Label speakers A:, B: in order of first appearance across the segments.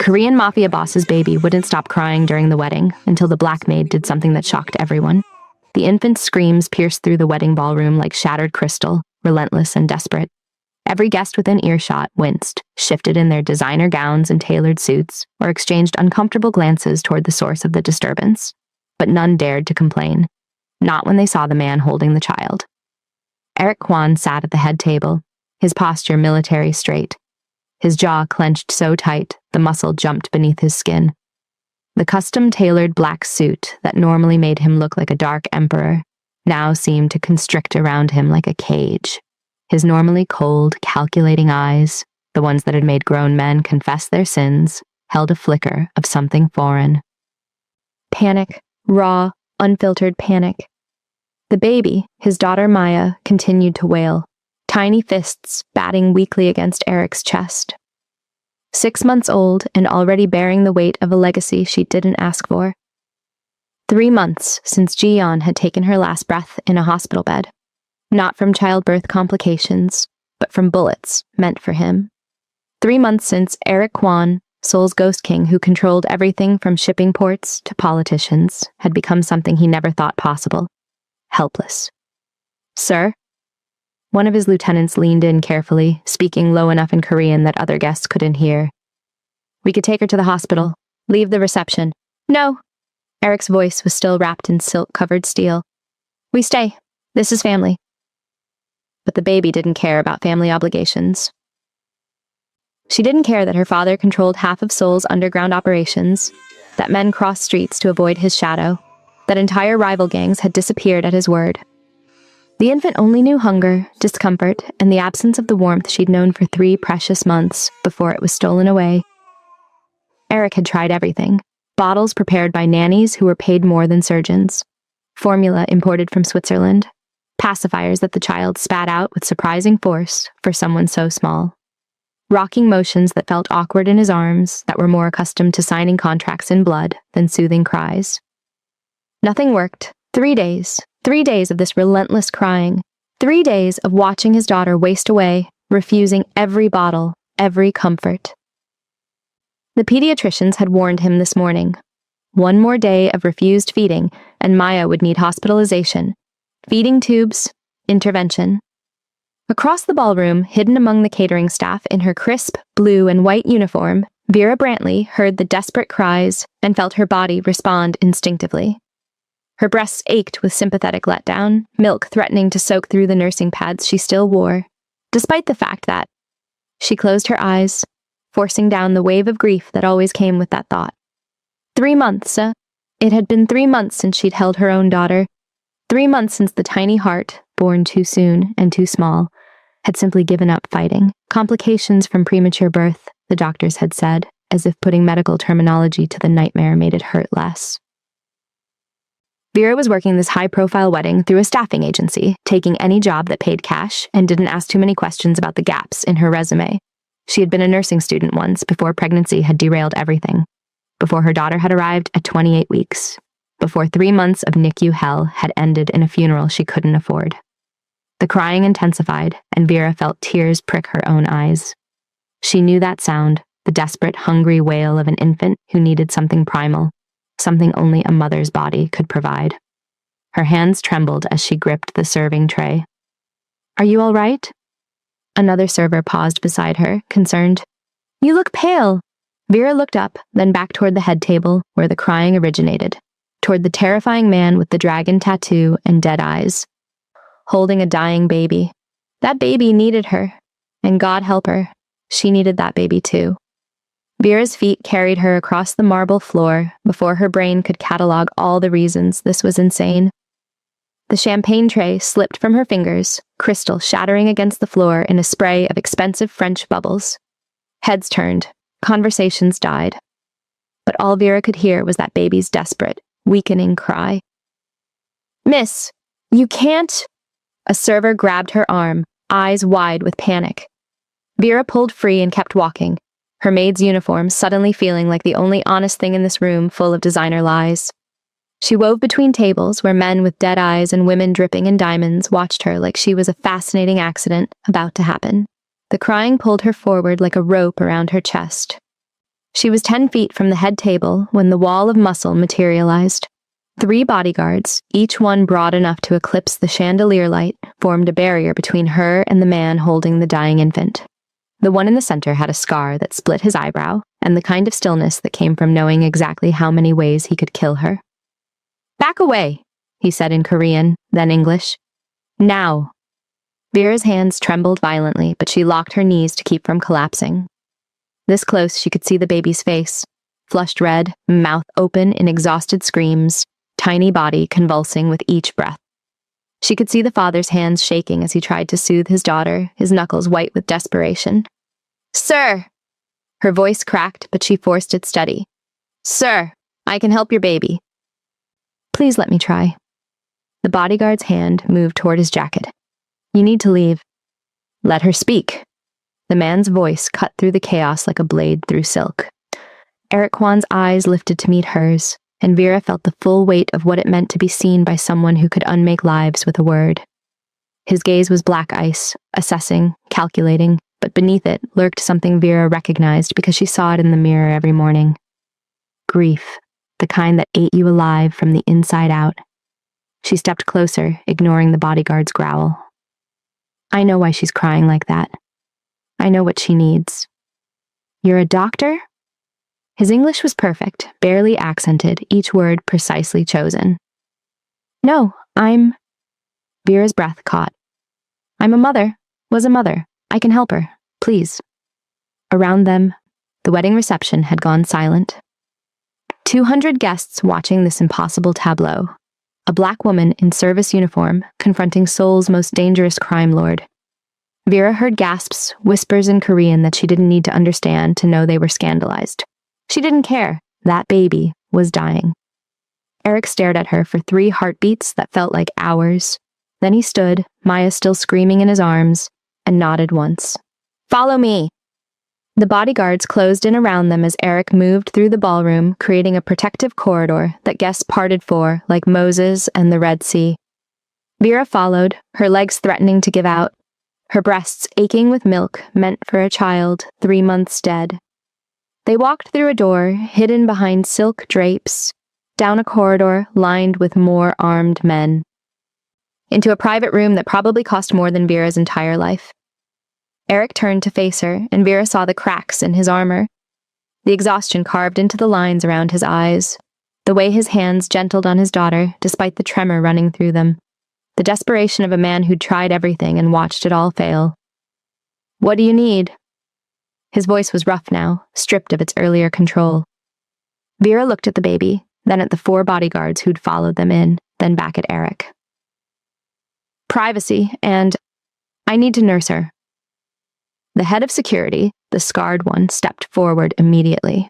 A: Korean Mafia boss's baby wouldn't stop crying during the wedding until the black maid did something that shocked everyone. The infant's screams pierced through the wedding ballroom like shattered crystal, relentless and desperate. Every guest within earshot winced, shifted in their designer gowns and tailored suits, or exchanged uncomfortable glances toward the source of the disturbance. But none dared to complain, not when they saw the man holding the child. Eric Kwan sat at the head table, his posture military straight. His jaw clenched so tight, the muscle jumped beneath his skin. The custom-tailored black suit that normally made him look like a dark emperor now seemed to constrict around him like a cage. His normally cold, calculating eyes, the ones that had made grown men confess their sins, held a flicker of something foreign. Panic, raw, unfiltered panic. The baby, his daughter Maya, continued to wail, tiny fists batting weakly against Eric's chest. 6 months old and already bearing the weight of a legacy she didn't ask for. 3 months since Ji-yeon had taken her last breath in a hospital bed. Not from childbirth complications, but from bullets meant for him. 3 months since Eric Kwan, Seoul's ghost king who controlled everything from shipping ports to politicians, had become something he never thought possible. Helpless. Sir? One of his lieutenants leaned in carefully, speaking low enough in Korean that other guests couldn't hear. We could take her to the hospital. Leave the reception. No. Eric's voice was still wrapped in silk-covered steel. We stay. This is family. But the baby didn't care about family obligations. She didn't care that her father controlled half of Seoul's underground operations, that men crossed streets to avoid his shadow, that entire rival gangs had disappeared at his word. The infant only knew hunger, discomfort, and the absence of the warmth she'd known for 3 precious months before it was stolen away. Eric had tried everything. Bottles prepared by nannies who were paid more than surgeons. Formula imported from Switzerland. Pacifiers that the child spat out with surprising force for someone so small. Rocking motions that felt awkward in his arms that were more accustomed to signing contracts in blood than soothing cries. Nothing worked. 3 days. 3 days of this relentless crying. 3 days of watching his daughter waste away, refusing every bottle, every comfort. The pediatricians had warned him this morning. 1 more day of refused feeding, and Maya would need hospitalization. Feeding tubes, intervention. Across the ballroom, hidden among the catering staff in her crisp blue and white uniform, Vera Brantley heard the desperate cries and felt her body respond instinctively. Her breasts ached with sympathetic letdown, milk threatening to soak through the nursing pads she still wore, despite the fact that she closed her eyes, forcing down the wave of grief that always came with that thought. 3 months, It had been 3 months since she'd held her own daughter. 3 months since the tiny heart, born too soon and too small, had simply given up fighting. Complications from premature birth, the doctors had said, as if putting medical terminology to the nightmare made it hurt less. Vera was working this high-profile wedding through a staffing agency, taking any job that paid cash and didn't ask too many questions about the gaps in her resume. She had been a nursing student once before pregnancy had derailed everything, before her daughter had arrived at 28 weeks, before 3 months of NICU hell had ended in a funeral she couldn't afford. The crying intensified, and Vera felt tears prick her own eyes. She knew that sound, the desperate, hungry wail of an infant who needed something primal, something only a mother's body could provide. Her hands trembled as she gripped the serving tray. Are you all right? Another server paused beside her, concerned. You look pale. Vera looked up, then back toward the head table where the crying originated, toward the terrifying man with the dragon tattoo and dead eyes, holding a dying baby. That baby needed her, and God help her, she needed that baby too. Vera's feet carried her across the marble floor before her brain could catalog all the reasons this was insane. The champagne tray slipped from her fingers, crystal shattering against the floor in a spray of expensive French bubbles. Heads turned, conversations died. But all Vera could hear was that baby's desperate, weakening cry. Miss, you can't... A server grabbed her arm, eyes wide with panic. Vera pulled free and kept walking, her maid's uniform suddenly feeling like the only honest thing in this room full of designer lies. She wove between tables where men with dead eyes and women dripping in diamonds watched her like she was a fascinating accident about to happen. The crying pulled her forward like a rope around her chest. She was 10 feet from the head table when the wall of muscle materialized. 3 bodyguards, each one broad enough to eclipse the chandelier light, formed a barrier between her and the man holding the dying infant. The one in the center had a scar that split his eyebrow, and the kind of stillness that came from knowing exactly how many ways he could kill her. "Back away," he said in Korean, then English. "Now." Vera's hands trembled violently, but she locked her knees to keep from collapsing. This close, she could see the baby's face, flushed red, mouth open in exhausted screams, tiny body convulsing with each breath. She could see the father's hands shaking as he tried to soothe his daughter, his knuckles white with desperation. "Sir!" Her voice cracked, but she forced it steady. "Sir, I can help your baby." "Please let me try." The bodyguard's hand moved toward his jacket. "You need to leave." "Let her speak." The man's voice cut through the chaos like a blade through silk. Eric Kwan's eyes lifted to meet hers, and Vera felt the full weight of what it meant to be seen by someone who could unmake lives with a word. His gaze was black ice, assessing, calculating, but beneath it lurked something Vera recognized because she saw it in the mirror every morning. Grief, the kind that ate you alive from the inside out. She stepped closer, ignoring the bodyguard's growl. "I know why she's crying like that. I know what she needs." "You're a doctor?" His English was perfect, barely accented, each word precisely chosen. "No, I'm..." Vera's breath caught. "I'm a mother. Was a mother. I can help her. Please." Around them, the wedding reception had gone silent. 200 guests watching this impossible tableau. A black woman in service uniform confronting Seoul's most dangerous crime lord. Vera heard gasps, whispers in Korean that she didn't need to understand to know they were scandalized. She didn't care. That baby was dying. Eric stared at her for 3 heartbeats that felt like hours. Then he stood, Maya still screaming in his arms, and nodded once. "Follow me." The bodyguards closed in around them as Eric moved through the ballroom, creating a protective corridor that guests parted for, like Moses and the Red Sea. Vera followed, her legs threatening to give out, her breasts aching with milk meant for a child 3 months dead. They walked through a door, hidden behind silk drapes, down a corridor lined with more armed men, into a private room that probably cost more than Vera's entire life. Eric turned to face her, and Vera saw the cracks in his armor, the exhaustion carved into the lines around his eyes, the way his hands gentled on his daughter despite the tremor running through them, the desperation of a man who'd tried everything and watched it all fail. "What do you need?" His voice was rough now, stripped of its earlier control. Vera looked at the baby, then at the 4 bodyguards who'd followed them in, then back at Eric. "Privacy, and I need to nurse her." The head of security, the scarred one, stepped forward immediately.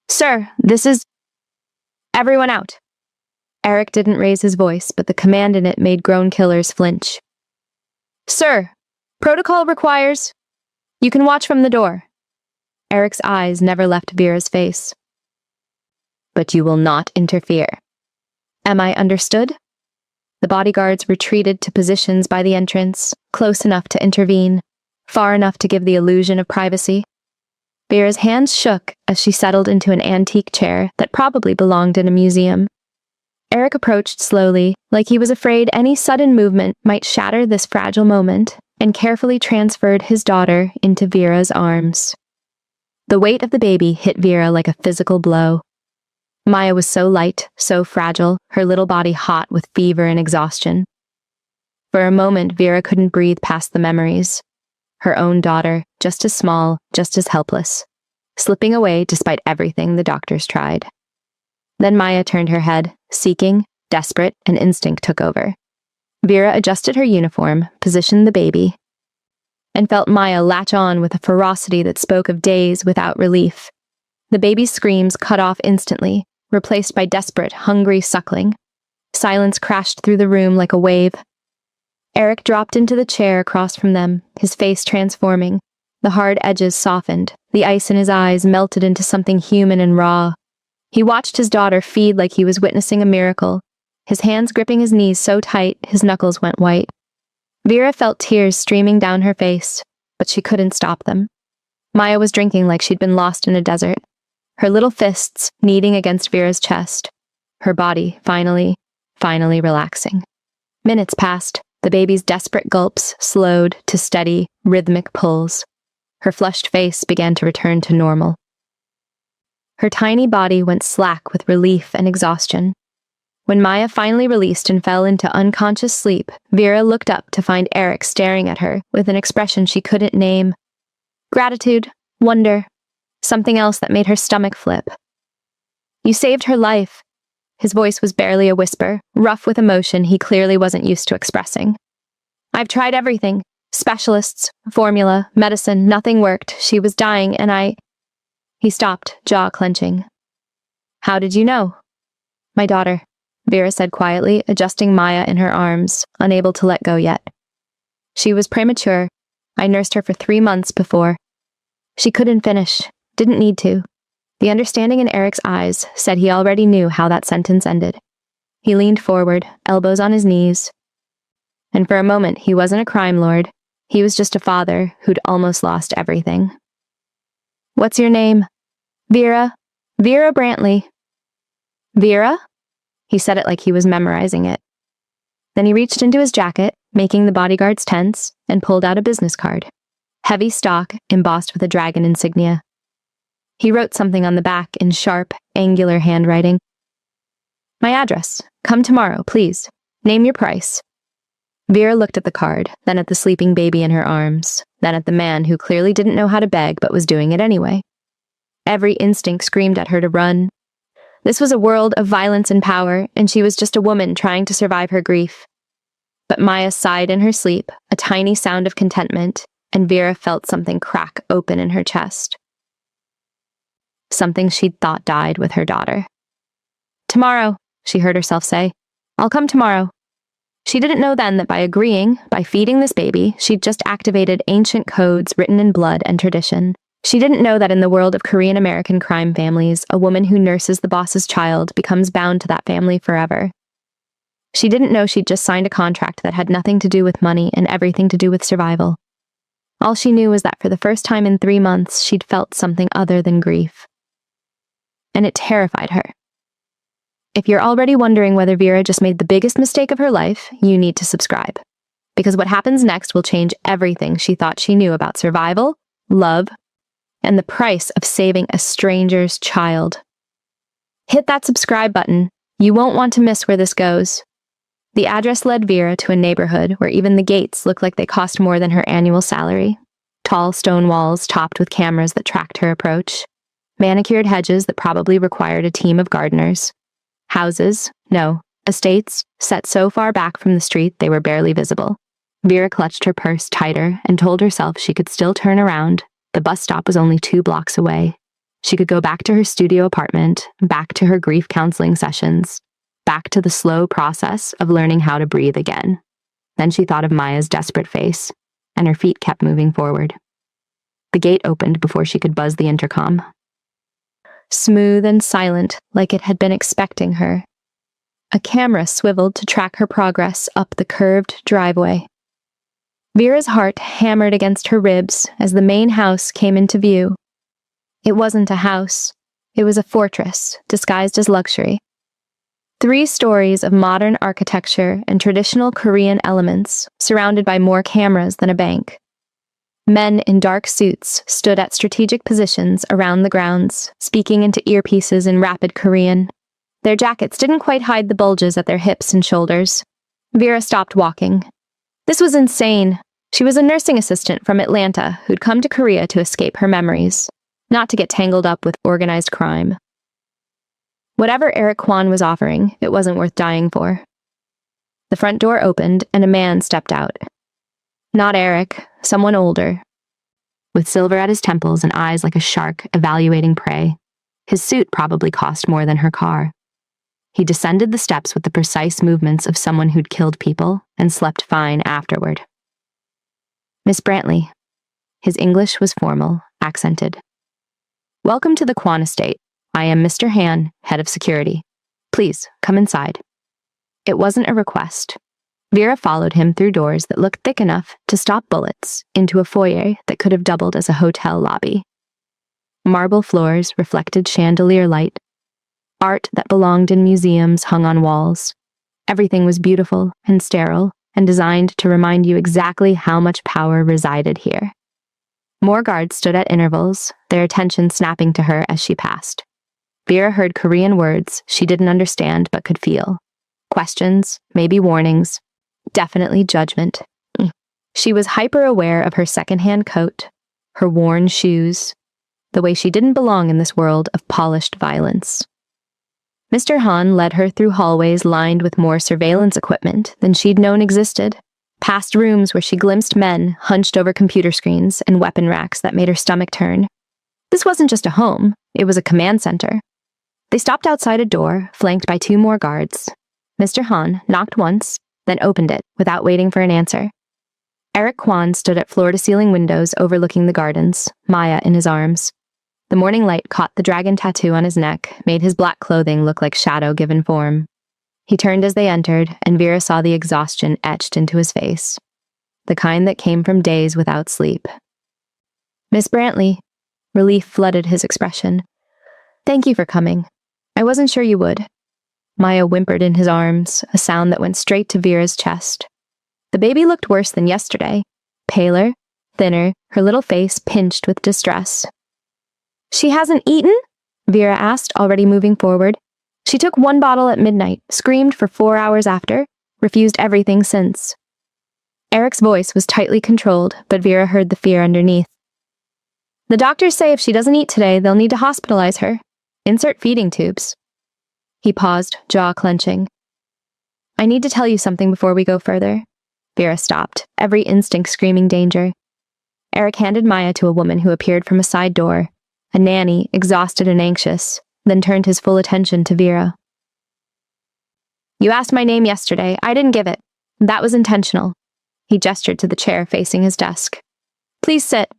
A: "Sir, this is... Everyone out." Eric didn't raise his voice, but the command in it made grown killers flinch. "Sir, protocol requires... You can watch from the door." Eric's eyes never left Vera's face. "But you will not interfere. Am I understood?" The bodyguards retreated to positions by the entrance, close enough to intervene, far enough to give the illusion of privacy. Vera's hands shook as she settled into an antique chair that probably belonged in a museum. Eric approached slowly, like he was afraid any sudden movement might shatter this fragile moment, and carefully transferred his daughter into Vera's arms. The weight of the baby hit Vera like a physical blow. Maya was so light, so fragile, her little body hot with fever and exhaustion. For a moment, Vera couldn't breathe past the memories. Her own daughter, just as small, just as helpless, slipping away despite everything the doctors tried. Then Maya turned her head, seeking, desperate, and instinct took over. Vera adjusted her uniform, positioned the baby, and felt Maya latch on with a ferocity that spoke of days without relief. The baby's screams cut off instantly, replaced by desperate, hungry suckling. Silence crashed through the room like a wave. Eric dropped into the chair across from them, his face transforming. The hard edges softened, the ice in his eyes melted into something human and raw. He watched his daughter feed like he was witnessing a miracle, his hands gripping his knees so tight his knuckles went white. Vera felt tears streaming down her face, but she couldn't stop them. Maya was drinking like she'd been lost in a desert, her little fists kneading against Vera's chest, her body finally relaxing. Minutes passed, the baby's desperate gulps slowed to steady, rhythmic pulls. Her flushed face began to return to normal. Her tiny body went slack with relief and exhaustion. When Maya finally released and fell into unconscious sleep, Vera looked up to find Eric staring at her with an expression she couldn't name. Gratitude, wonder, something else that made her stomach flip. You saved her life. His voice was barely a whisper, rough with emotion he clearly wasn't used to expressing. I've tried everything. Specialists, formula, medicine, nothing worked. She was dying and He stopped, jaw clenching. How did you know? My daughter, Vera said quietly, adjusting Maya in her arms, unable to let go yet. She was premature. I nursed her for 3 months before. She couldn't finish, didn't need to. The understanding in Eric's eyes said he already knew how that sentence ended. He leaned forward, elbows on his knees. And for a moment, he wasn't a crime lord. He was just a father who'd almost lost everything. What's your name? Vera. Vera Brantley. Vera? He said it like he was memorizing it. Then he reached into his jacket, making the bodyguards tense, and pulled out a business card. Heavy stock, embossed with a dragon insignia. He wrote something on the back in sharp, angular handwriting. My address. Come tomorrow, please. Name your price. Vera looked at the card, then at the sleeping baby in her arms, then at the man who clearly didn't know how to beg but was doing it anyway. Every instinct screamed at her to run. This was a world of violence and power, and she was just a woman trying to survive her grief. But Maya sighed in her sleep, a tiny sound of contentment, and Vera felt something crack open in her chest. Something she'd thought died with her daughter. Tomorrow, she heard herself say. I'll come tomorrow. She didn't know then that by agreeing, by feeding this baby, she'd just activated ancient codes written in blood and tradition. She didn't know that in the world of Korean American crime families, a woman who nurses the boss's child becomes bound to that family forever. She didn't know she'd just signed a contract that had nothing to do with money and everything to do with survival. All she knew was that for the first time in 3 months, she'd felt something other than grief. And it terrified her. If you're already wondering whether Vera just made the biggest mistake of her life, you need to subscribe. Because what happens next will change everything she thought she knew about survival, love, and the price of saving a stranger's child. Hit that subscribe button. You won't want to miss where this goes. The address led Vera to a neighborhood where even the gates looked like they cost more than her annual salary. Tall stone walls topped with cameras that tracked her approach. Manicured hedges that probably required a team of gardeners. Houses, no, estates, set so far back from the street they were barely visible. Vera clutched her purse tighter and told herself she could still turn around. The bus stop was only 2 blocks away. She could go back to her studio apartment, back to her grief counseling sessions, back to the slow process of learning how to breathe again. Then she thought of Maya's desperate face, and her feet kept moving forward. The gate opened before she could buzz the intercom. Smooth and silent, like it had been expecting her. A camera swiveled to track her progress up the curved driveway. Vera's heart hammered against her ribs as the main house came into view. It wasn't a house. It was a fortress, disguised as luxury. 3 stories of modern architecture and traditional Korean elements, surrounded by more cameras than a bank. Men in dark suits stood at strategic positions around the grounds, speaking into earpieces in rapid Korean. Their jackets didn't quite hide the bulges at their hips and shoulders. Vera stopped walking. This was insane. She was a nursing assistant from Atlanta who'd come to Korea to escape her memories, not to get tangled up with organized crime. Whatever Eric Kwan was offering, it wasn't worth dying for. The front door opened and a man stepped out. Not Eric, someone older, with silver at his temples and eyes like a shark evaluating prey. His suit probably cost more than her car. He descended the steps with the precise movements of someone who'd killed people and slept fine afterward. Miss Brantley. His English was formal, accented. Welcome to the Kwan estate. I am Mr. Han, head of security. Please, come inside. It wasn't a request. Vera followed him through doors that looked thick enough to stop bullets into a foyer that could have doubled as a hotel lobby. Marble floors reflected chandelier light. Art that belonged in museums hung on walls. Everything was beautiful and sterile and designed to remind you exactly how much power resided here. More guards stood at intervals, their attention snapping to her as she passed. Vera heard Korean words she didn't understand but could feel. Questions, maybe warnings, definitely judgment. She was hyper-aware of her secondhand coat, her worn shoes, the way she didn't belong in this world of polished violence. Mr. Han led her through hallways lined with more surveillance equipment than she'd known existed, past rooms where she glimpsed men hunched over computer screens and weapon racks that made her stomach turn. This wasn't just a home, it was a command center. They stopped outside a door, flanked by 2 more guards. Mr. Han knocked once, then opened it without waiting for an answer. Eric Kwan stood at floor-to-ceiling windows overlooking the gardens, Maya in his arms. The morning light caught the dragon tattoo on his neck, made his black clothing look like shadow given form. He turned as they entered, and Vera saw the exhaustion etched into his face. The kind that came from days without sleep. Miss Brantley. Relief flooded his expression. Thank you for coming. I wasn't sure you would. Maya whimpered in his arms, a sound that went straight to Vera's chest. The baby looked worse than yesterday. Paler, thinner, her little face pinched with distress. She hasn't eaten? Vera asked, already moving forward. She took 1 bottle at midnight, screamed for 4 hours after, refused everything since. Eric's voice was tightly controlled, but Vera heard the fear underneath. The doctors say if she doesn't eat today, they'll need to hospitalize her. Insert feeding tubes. He paused, jaw clenching. I need to tell you something before we go further. Vera stopped, every instinct screaming danger. Eric handed Maya to a woman who appeared from a side door, a nanny, exhausted and anxious, then turned his full attention to Vera. You asked my name yesterday. I didn't give it. That was intentional. He gestured to the chair facing his desk. Please sit.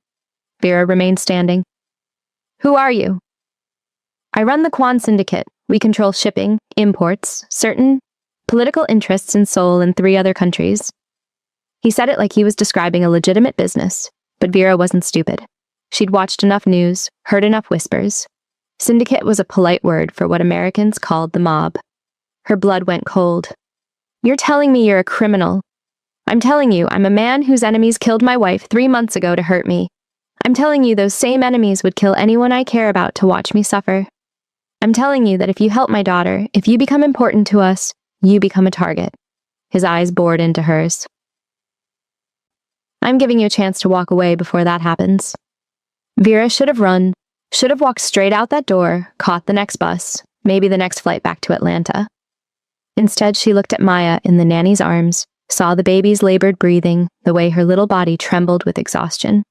A: Vera remained standing. Who are you? I run the Kwan Syndicate. We control shipping, imports, certain political interests in Seoul and 3 other countries. He said it like he was describing a legitimate business, but Vera wasn't stupid. She'd watched enough news, heard enough whispers. Syndicate was a polite word for what Americans called the mob. Her blood went cold. You're telling me you're a criminal. I'm telling you I'm a man whose enemies killed my wife 3 months ago to hurt me. I'm telling you those same enemies would kill anyone I care about to watch me suffer. I'm telling you that if you help my daughter, if you become important to us, you become a target. His eyes bored into hers. I'm giving you a chance to walk away before that happens. Vera should have run, should have walked straight out that door, caught the next bus, maybe the next flight back to Atlanta. Instead, she looked at Maya in the nanny's arms, saw the baby's labored breathing, the way her little body trembled with exhaustion.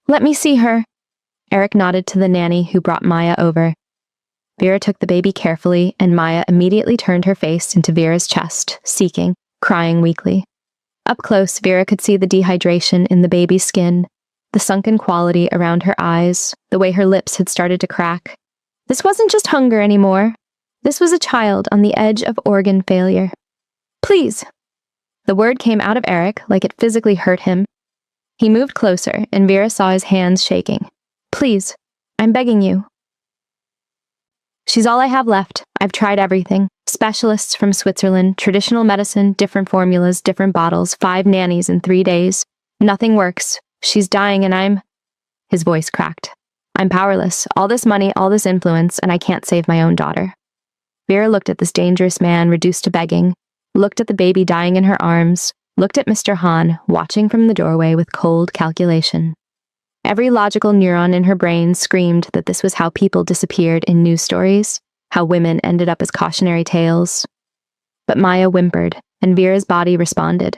A: Let me see her. Eric nodded to the nanny who brought Maya over. Vera took the baby carefully, and Maya immediately turned her face into Vera's chest, seeking, crying weakly. Up close, Vera could see the dehydration in the baby's skin, the sunken quality around her eyes, the way her lips had started to crack. This wasn't just hunger anymore. This was a child on the edge of organ failure. Please. The word came out of Eric like it physically hurt him. He moved closer, and Vera saw his hands shaking. Please, I'm begging you. She's all I have left. I've tried everything. Specialists from Switzerland, traditional medicine, different formulas, different bottles, 5 nannies in 3 days. Nothing works. She's dying and I'm... His voice cracked. I'm powerless. All this money, all this influence, and I can't save my own daughter. Vera looked at this dangerous man reduced to begging, looked at the baby dying in her arms, looked at Mr. Han, watching from the doorway with cold calculation. Every logical neuron in her brain screamed that this was how people disappeared in news stories, how women ended up as cautionary tales. But Maya whimpered, and Vera's body responded.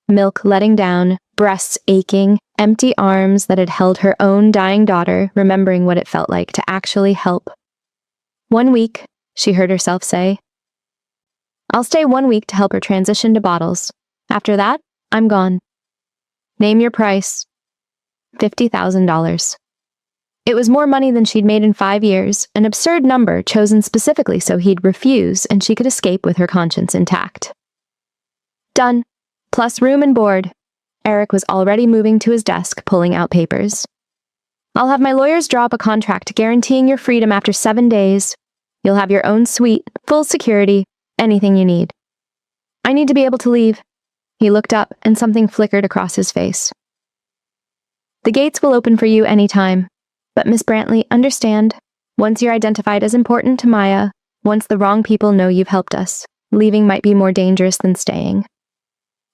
A: Milk letting down, breasts aching, empty arms that had held her own dying daughter, remembering what it felt like to actually help. 1 week, she heard herself say. I'll stay 1 week to help her transition to bottles. After that, I'm gone. Name your price. $50,000. It was more money than she'd made in 5 years, an absurd number chosen specifically so he'd refuse and she could escape with her conscience intact. Done. Plus room and board. Eric was already moving to his desk, pulling out papers. I'll have my lawyers draw up a contract guaranteeing your freedom after 7 days. You'll have your own suite, full security, anything you need. I need to be able to leave. He looked up and something flickered across his face. The gates will open for you anytime. But Miss Brantley, understand, once you're identified as important to Maya, once the wrong people know you've helped us, leaving might be more dangerous than staying.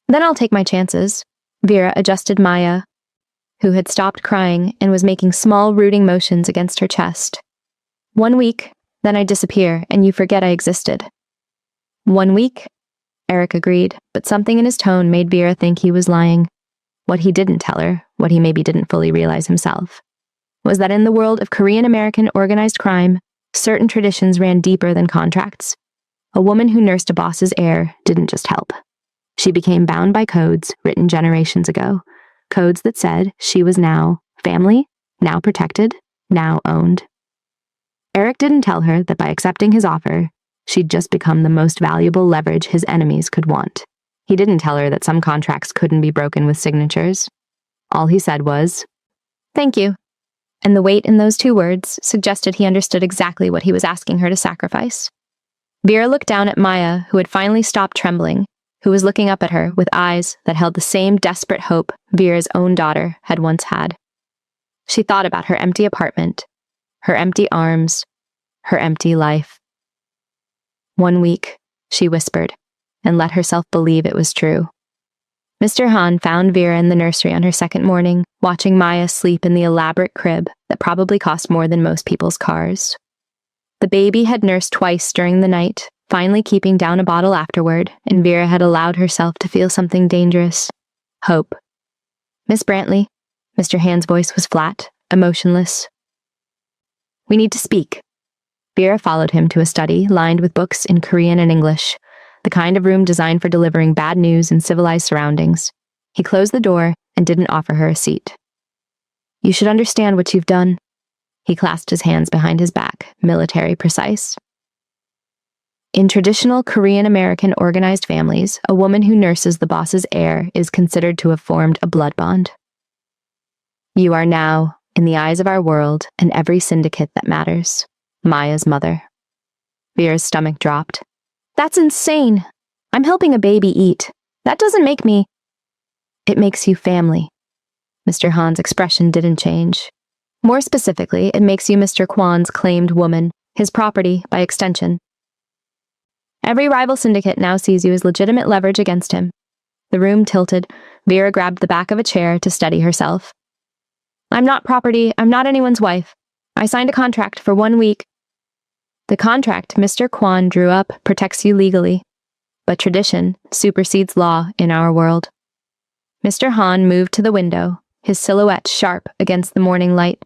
A: Then I'll take my chances. Vera adjusted Maya, who had stopped crying and was making small rooting motions against her chest. 1 week, then I disappear and you forget I existed. 1 week? Eric agreed, but something in his tone made Vera think he was lying. What he didn't tell her, what he maybe didn't fully realize himself, was that in the world of Korean-American organized crime, certain traditions ran deeper than contracts. A woman who nursed a boss's heir didn't just help. She became bound by codes written generations ago, codes that said she was now family, now protected, now owned. Eric didn't tell her that by accepting his offer, she'd just become the most valuable leverage his enemies could want. He didn't tell her that some contracts couldn't be broken with signatures. All he said was, "Thank you." And the weight in those 2 words suggested he understood exactly what he was asking her to sacrifice. Vera looked down at Maya, who had finally stopped trembling, who was looking up at her with eyes that held the same desperate hope Vera's own daughter had once had. She thought about her empty apartment, her empty arms, her empty life. 1 week, she whispered, and let herself believe it was true. Mr. Han found Vera in the nursery on her second morning, watching Maya sleep in the elaborate crib that probably cost more than most people's cars. The baby had nursed twice during the night, finally keeping down a bottle afterward, and Vera had allowed herself to feel something dangerous. Hope. Miss Brantley, Mr. Han's voice was flat, emotionless. We need to speak. Vera followed him to a study lined with books in Korean and English, the kind of room designed for delivering bad news in civilized surroundings. He closed the door and didn't offer her a seat. You should understand what you've done. He clasped his hands behind his back, military precise. In traditional Korean-American organized families, a woman who nurses the boss's heir is considered to have formed a blood bond. You are now, in the eyes of our world and every syndicate that matters, Maya's mother. Vera's stomach dropped. That's insane. I'm helping a baby eat. That doesn't make me... It makes you family. Mr. Han's expression didn't change. More specifically, it makes you Mr. Kwan's claimed woman, his property by extension. Every rival syndicate now sees you as legitimate leverage against him. The room tilted. Vera grabbed the back of a chair to steady herself. I'm not property. I'm not anyone's wife. I signed a contract for 1 week. The contract Mr. Kwan drew up protects you legally, but tradition supersedes law in our world. Mr. Han moved to the window, his silhouette sharp against the morning light.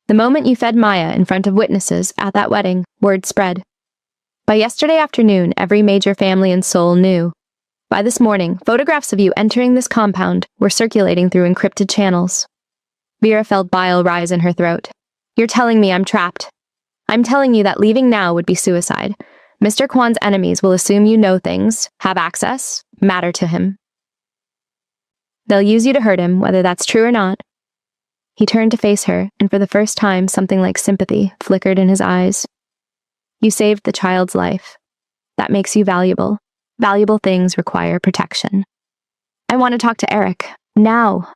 A: The moment you fed Maya in front of witnesses at that wedding, word spread. By yesterday afternoon, every major family in Seoul knew. By this morning, photographs of you entering this compound were circulating through encrypted channels. Vera felt bile rise in her throat. You're telling me I'm trapped. I'm telling you that leaving now would be suicide. Mr. Kwan's enemies will assume you know things, have access, matter to him. They'll use you to hurt him, whether that's true or not. He turned to face her, and for the first time something like sympathy flickered in his eyes. You saved the child's life. That makes you valuable. Valuable things require protection. I want to talk to Eric. Now.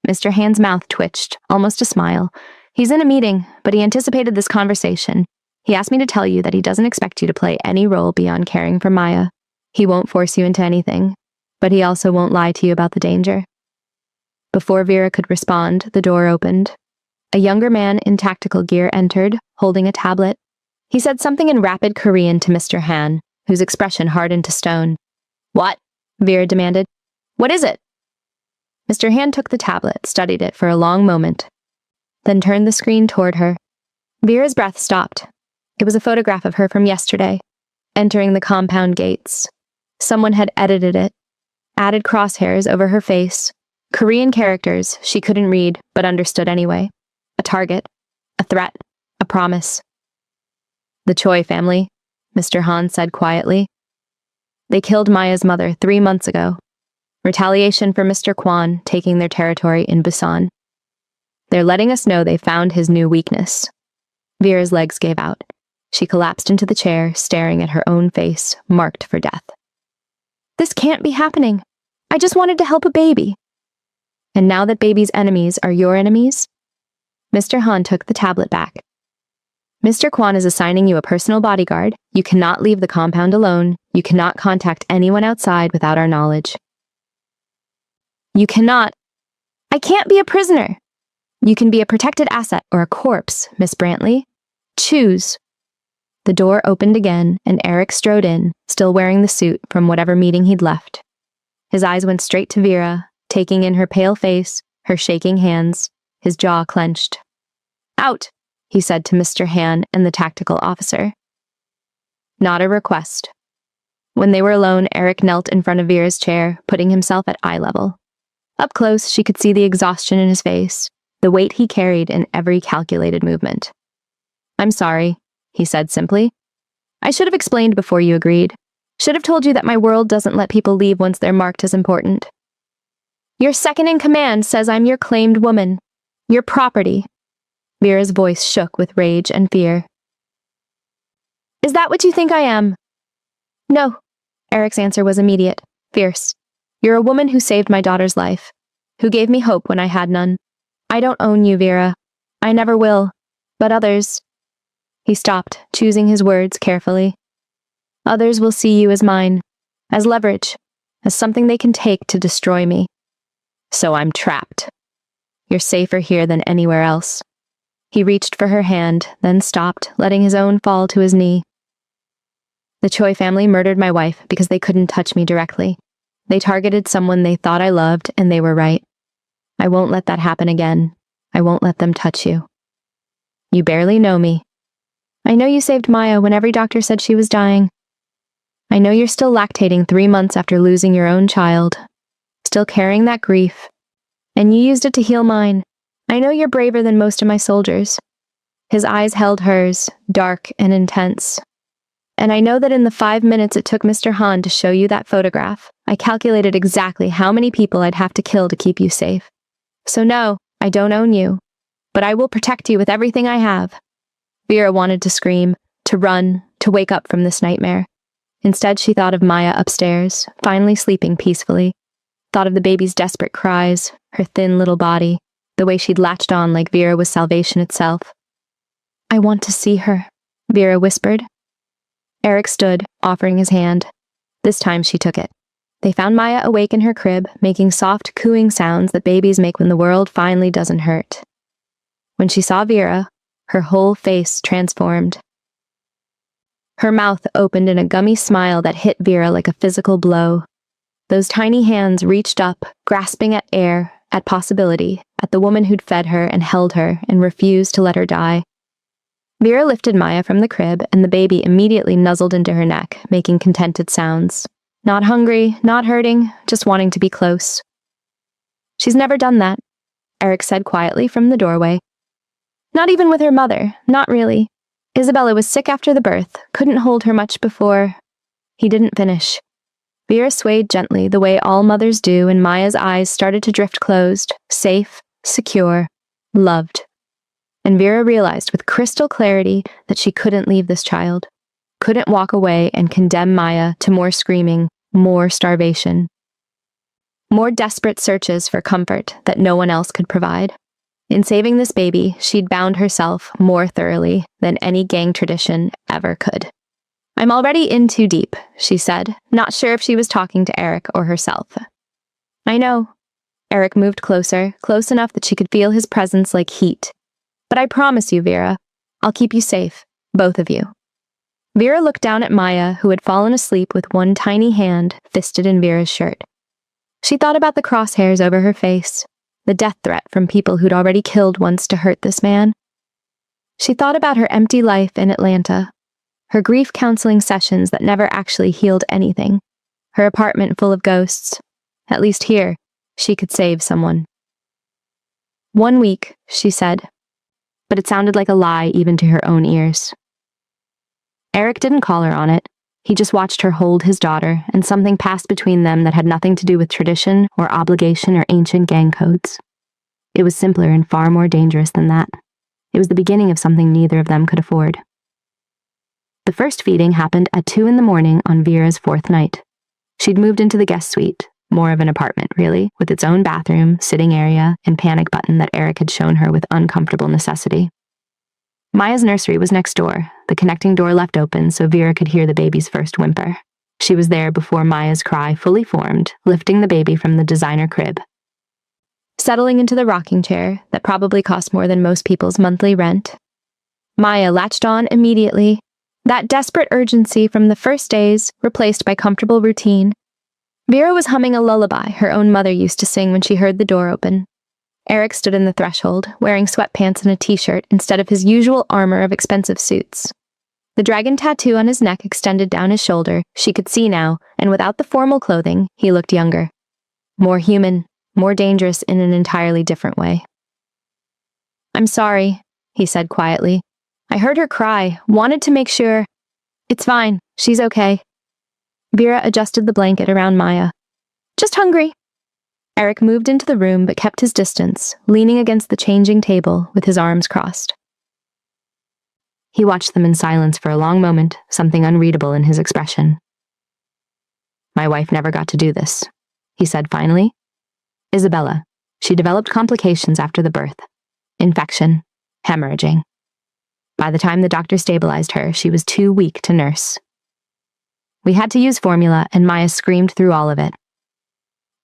A: Mr. Han's mouth twitched, almost a smile. He's in a meeting, but he anticipated this conversation. He asked me to tell you that he doesn't expect you to play any role beyond caring for Maya. He won't force you into anything, but he also won't lie to you about the danger. Before Vera could respond, the door opened. A younger man in tactical gear entered, holding a tablet. He said something in rapid Korean to Mr. Han, whose expression hardened to stone. What? Vera demanded. What is it? Mr. Han took the tablet, studied it for a long moment, then turned the screen toward her. Vera's breath stopped. It was a photograph of her from yesterday, entering the compound gates. Someone had edited it, added crosshairs over her face, Korean characters she couldn't read but understood anyway. A target, a threat, a promise. The Choi family, Mr. Han said quietly. They killed Maya's mother 3 months ago. Retaliation for Mr. Kwan taking their territory in Busan. They're letting us know they found his new weakness. Vera's legs gave out. She collapsed into the chair, staring at her own face, marked for death. This can't be happening. I just wanted to help a baby. And now that baby's enemies are your enemies? Mr. Han took the tablet back. Mr. Kwan is assigning you a personal bodyguard. You cannot leave the compound alone. You cannot contact anyone outside without our knowledge. You cannot. I can't be a prisoner. You can be a protected asset or a corpse, Miss Brantley. Choose. The door opened again, and Eric strode in, still wearing the suit from whatever meeting he'd left. His eyes went straight to Vera, taking in her pale face, her shaking hands, his jaw clenched. Out, he said to Mr. Han and the tactical officer. Not a request. When they were alone, Eric knelt in front of Vera's chair, putting himself at eye level. Up close, she could see the exhaustion in his face, the weight he carried in every calculated movement. I'm sorry, he said simply. I should have explained before you agreed. Should have told you that my world doesn't let people leave once they're marked as important. Your second in command says I'm your claimed woman. Your property. Vera's voice shook with rage and fear. Is that what you think I am? No. Eric's answer was immediate, fierce. You're a woman who saved my daughter's life, who gave me hope when I had none. I don't own you, Vera. I never will. But others... He stopped, choosing his words carefully. Others will see you as mine, as leverage, as something they can take to destroy me. So I'm trapped. You're safer here than anywhere else. He reached for her hand, then stopped, letting his own fall to his knee. The Choi family murdered my wife because they couldn't touch me directly. They targeted someone they thought I loved, and they were right. I won't let that happen again. I won't let them touch you. You barely know me. I know you saved Maya when every doctor said she was dying. I know you're still lactating 3 months after losing your own child, still carrying that grief, and you used it to heal mine. I know you're braver than most of my soldiers. His eyes held hers, dark and intense. And I know that in the 5 minutes it took Mr. Han to show you that photograph, I calculated exactly how many people I'd have to kill to keep you safe. So no, I don't own you, but I will protect you with everything I have. Vera wanted to scream, to run, to wake up from this nightmare. Instead, she thought of Maya upstairs, finally sleeping peacefully. Thought of the baby's desperate cries, her thin little body, the way she'd latched on like Vera was salvation itself. I want to see her, Vera whispered. Eric stood, offering his hand. This time she took it. They found Maya awake in her crib, making soft, cooing sounds that babies make when the world finally doesn't hurt. When she saw Vera, her whole face transformed. Her mouth opened in a gummy smile that hit Vera like a physical blow. Those tiny hands reached up, grasping at air, at possibility, at the woman who'd fed her and held her and refused to let her die. Vera lifted Maya from the crib, and the baby immediately nuzzled into her neck, making contented sounds. Not hungry, not hurting, just wanting to be close. She's never done that, Eric said quietly from the doorway. Not even with her mother, not really. Isabella was sick after the birth, couldn't hold her much before... He didn't finish. Vera swayed gently, the way all mothers do, and Maya's eyes started to drift closed, safe, secure, loved. And Vera realized with crystal clarity that she couldn't leave this child, couldn't walk away and condemn Maya to more screaming, more starvation. More desperate searches for comfort that no one else could provide. In saving this baby, she'd bound herself more thoroughly than any gang tradition ever could. I'm already in too deep, she said, not sure if she was talking to Eric or herself. I know. Eric moved closer, close enough that she could feel his presence like heat. But I promise you, Vera, I'll keep you safe, both of you. Vera looked down at Maya, who had fallen asleep with one tiny hand fisted in Vera's shirt. She thought about the crosshairs over her face, the death threat from people who'd already killed once to hurt this man. She thought about her empty life in Atlanta, her grief counseling sessions that never actually healed anything, her apartment full of ghosts. At least here, she could save someone. 1 week, she said, but it sounded like a lie even to her own ears. Eric didn't call her on it. He just watched her hold his daughter, and something passed between them that had nothing to do with tradition or obligation or ancient gang codes. It was simpler and far more dangerous than that. It was the beginning of something neither of them could afford. The first feeding happened at 2 a.m. on Vera's 4th night. She'd moved into the guest suite, more of an apartment, really, with its own bathroom, sitting area, and panic button that Eric had shown her with uncomfortable necessity. Maya's nursery was next door, the connecting door left open so Vera could hear the baby's first whimper. She was there before Maya's cry fully formed, lifting the baby from the designer crib. Settling into the rocking chair that probably cost more than most people's monthly rent, Maya latched on immediately, that desperate urgency from the first days replaced by comfortable routine. Vera was humming a lullaby her own mother used to sing when she heard the door open. Eric stood in the threshold, wearing sweatpants and a t-shirt instead of his usual armor of expensive suits. The dragon tattoo on his neck extended down his shoulder, she could see now, and without the formal clothing, he looked younger. More human, more dangerous in an entirely different way. "I'm sorry," he said quietly. "I heard her cry, wanted to make sure. It's fine, she's okay." Vera adjusted the blanket around Maya. "Just hungry." Eric moved into the room but kept his distance, leaning against the changing table with his arms crossed. He watched them in silence for a long moment, something unreadable in his expression. "My wife never got to do this," he said finally. "Isabella. She developed complications after the birth. Infection. Hemorrhaging. By the time the doctor stabilized her, she was too weak to nurse. We had to use formula, and Maya screamed through all of it.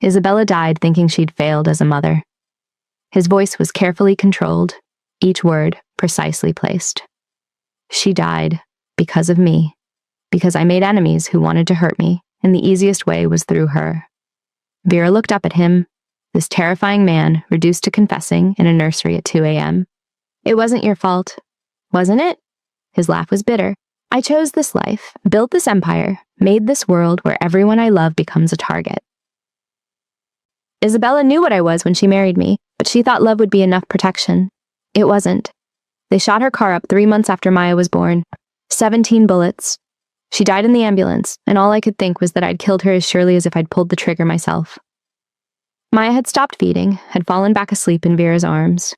A: Isabella died thinking she'd failed as a mother." His voice was carefully controlled, each word precisely placed. "She died because of me, because I made enemies who wanted to hurt me, and the easiest way was through her." Vera looked up at him, this terrifying man reduced to confessing in a nursery at 2 a.m. "It wasn't your fault, wasn't it?" His laugh was bitter. "I chose this life, built this empire, made this world where everyone I love becomes a target. Isabella knew what I was when she married me, but she thought love would be enough protection. It wasn't. They shot her car up 3 months after Maya was born. 17 bullets. She died in the ambulance, and all I could think was that I'd killed her as surely as if I'd pulled the trigger myself." Maya had stopped feeding, had fallen back asleep in Vera's arms.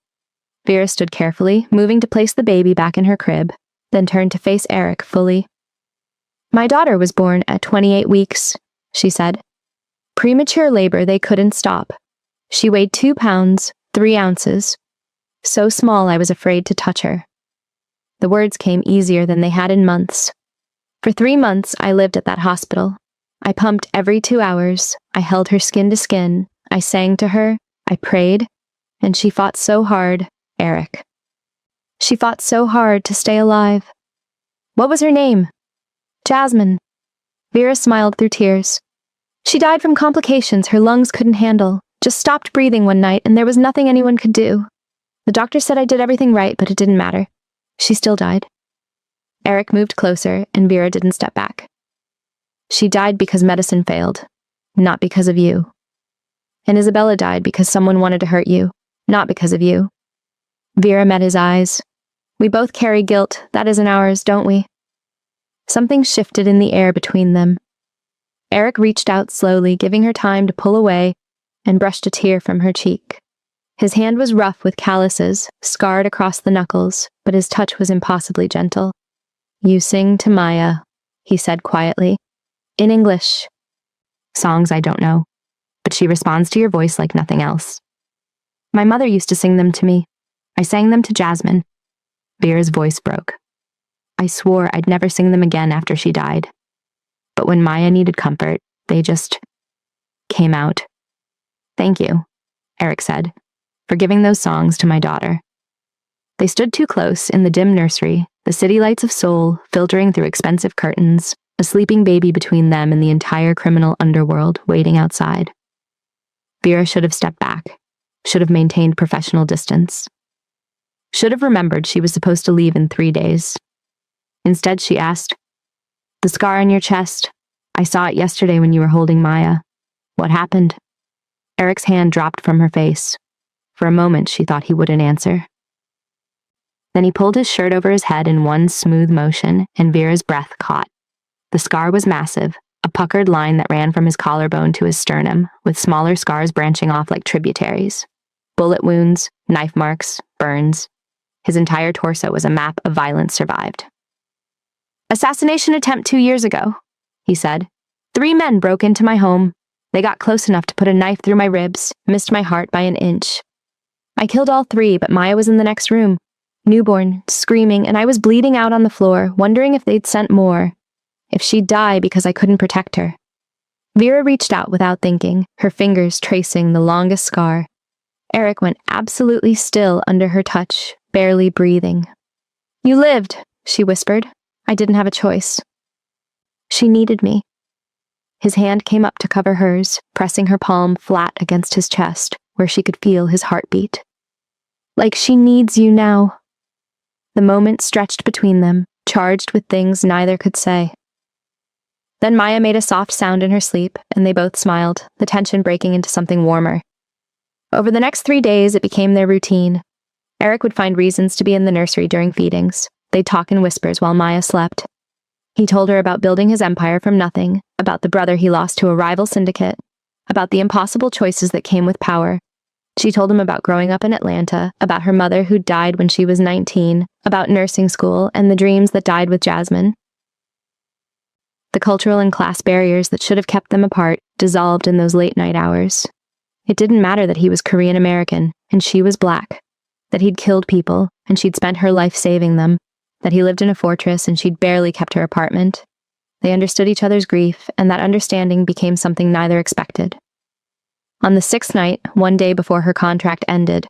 A: Vera stood carefully, moving to place the baby back in her crib, then turned to face Eric fully. "My daughter was born at 28 weeks, she said. "Premature labor they couldn't stop. She weighed 2 pounds, 3 ounces. So small I was afraid to touch her." The words came easier than they had in months. "For 3 months I lived at that hospital. I pumped every 2 hours, I held her skin to skin, I sang to her, I prayed, and she fought so hard, Eric. She fought so hard to stay alive." "What was her name?" "Jasmine." Vera smiled through tears. "She died from complications her lungs couldn't handle, just stopped breathing one night and there was nothing anyone could do. The doctor said I did everything right, but it didn't matter. She still died." Eric moved closer and Vera didn't step back. "She died because medicine failed, not because of you. And Isabella died because someone wanted to hurt you, not because of you." Vera met his eyes. "We both carry guilt, that isn't ours, don't we?" Something shifted in the air between them. Eric reached out slowly, giving her time to pull away, and brushed a tear from her cheek. His hand was rough with calluses, scarred across the knuckles, but his touch was impossibly gentle. "You sing to Maya," he said quietly. "In English." "Songs I don't know, but she responds to your voice like nothing else. My mother used to sing them to me. I sang them to Jasmine." Vera's voice broke. "I swore I'd never sing them again after she died. But when Maya needed comfort, they just came out." "Thank you," Eric said, "for giving those songs to my daughter." They stood too close in the dim nursery, the city lights of Seoul filtering through expensive curtains, a sleeping baby between them and the entire criminal underworld waiting outside. Vera should have stepped back, should have maintained professional distance, should have remembered she was supposed to leave in 3 days. Instead, she asked, "The scar on your chest, I saw it yesterday when you were holding Maya. What happened?" Eric's hand dropped from her face. For a moment, she thought he wouldn't answer. Then he pulled his shirt over his head in one smooth motion, and Vera's breath caught. The scar was massive, a puckered line that ran from his collarbone to his sternum, with smaller scars branching off like tributaries. Bullet wounds, knife marks, burns. His entire torso was a map of violence survived. "Assassination attempt 2 years ago," he said. "3 men broke into my home. They got close enough to put a knife through my ribs, missed my heart by an inch. I killed all 3, but Maya was in the next room, newborn, screaming, and I was bleeding out on the floor, wondering if they'd sent more, if she'd die because I couldn't protect her." Vera reached out without thinking, her fingers tracing the longest scar. Eric went absolutely still under her touch, barely breathing. "You lived," she whispered. "I didn't have a choice." She needed me. His hand came up to cover hers, pressing her palm flat against his chest, where she could feel his heartbeat. "Like she needs you now." The moment stretched between them, charged with things neither could say. Then Maya made a soft sound in her sleep, and they both smiled, the tension breaking into something warmer. Over the next 3 days, it became their routine. Eric would find reasons to be in the nursery during feedings. They'd talk in whispers while Maya slept. He told her about building his empire from nothing, about the brother he lost to a rival syndicate, about the impossible choices that came with power. She told him about growing up in Atlanta, about her mother who died when she was 19, about nursing school and the dreams that died with Jasmine. The cultural and class barriers that should have kept them apart dissolved in those late night hours. It didn't matter that he was Korean American and she was Black, that he'd killed people and she'd spent her life saving them, that he lived in a fortress and she'd barely kept her apartment. They understood each other's grief, and that understanding became something neither expected. On the 6th night, one day before her contract ended,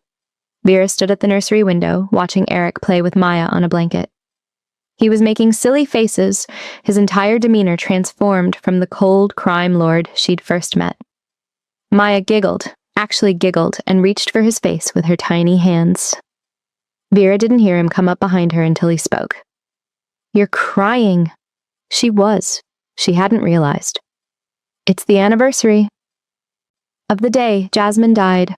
A: Vera stood at the nursery window, watching Eric play with Maya on a blanket. He was making silly faces, his entire demeanor transformed from the cold crime lord she'd first met. Maya giggled, actually giggled, and reached for his face with her tiny hands. Vera didn't hear him come up behind her until he spoke. "You're crying." She was. She hadn't realized. "It's the anniversary." Of the day Jasmine died.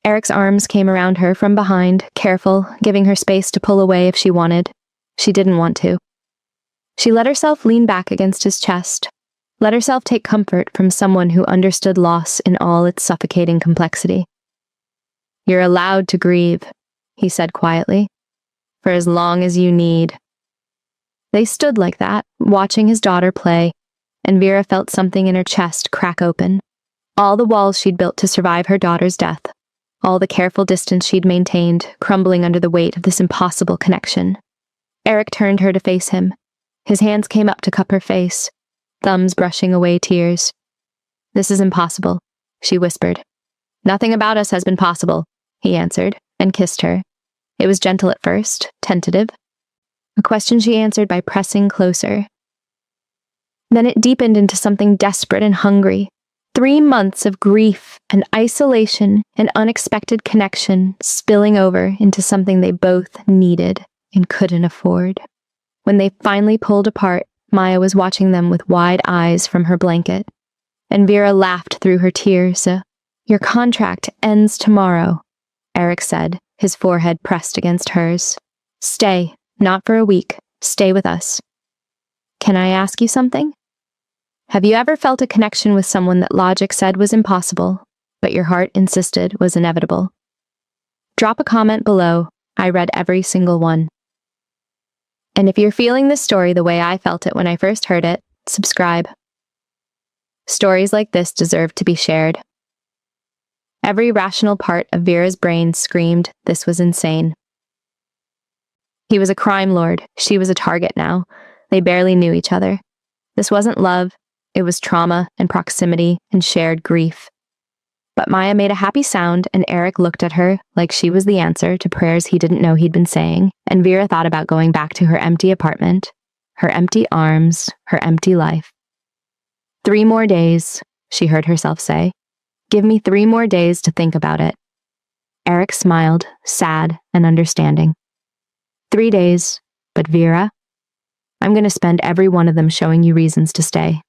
A: Eric's arms came around her from behind, careful, giving her space to pull away if she wanted. She didn't want to. She let herself lean back against his chest, let herself take comfort from someone who understood loss in all its suffocating complexity. "You're allowed to grieve," he said quietly, "for as long as you need." They stood like that, watching his daughter play, and Vera felt something in her chest crack open. All the walls she'd built to survive her daughter's death, all the careful distance she'd maintained, crumbling under the weight of this impossible connection. Eric turned her to face him. His hands came up to cup her face, thumbs brushing away tears. "This is impossible," she whispered. "Nothing about us has been possible," he answered, and kissed her. It was gentle at first, tentative. A question she answered by pressing closer. Then it deepened into something desperate and hungry. 3 months of grief and isolation and unexpected connection spilling over into something they both needed and couldn't afford. When they finally pulled apart, Maya was watching them with wide eyes from her blanket, and Vera laughed through her tears. "Your contract ends tomorrow," Eric said, his forehead pressed against hers. "Stay, not for a week. Stay with us." "Can I ask you something? Have you ever felt a connection with someone that logic said was impossible, but your heart insisted was inevitable? Drop a comment below. I read every single one. And if you're feeling this story the way I felt it when I first heard it, subscribe. Stories like this deserve to be shared. Every rational part of Vera's brain screamed this was insane. He was a crime lord. She was a target now. They barely knew each other. This wasn't love. It was trauma and proximity and shared grief. But Maya made a happy sound, and Eric looked at her like she was the answer to prayers he didn't know he'd been saying, and Vera thought about going back to her empty apartment, her empty arms, her empty life. 3 more days, she heard herself say. Give me 3 more days to think about it. Eric smiled, sad and understanding. 3 days, but Vera, I'm going to spend every one of them showing you reasons to stay.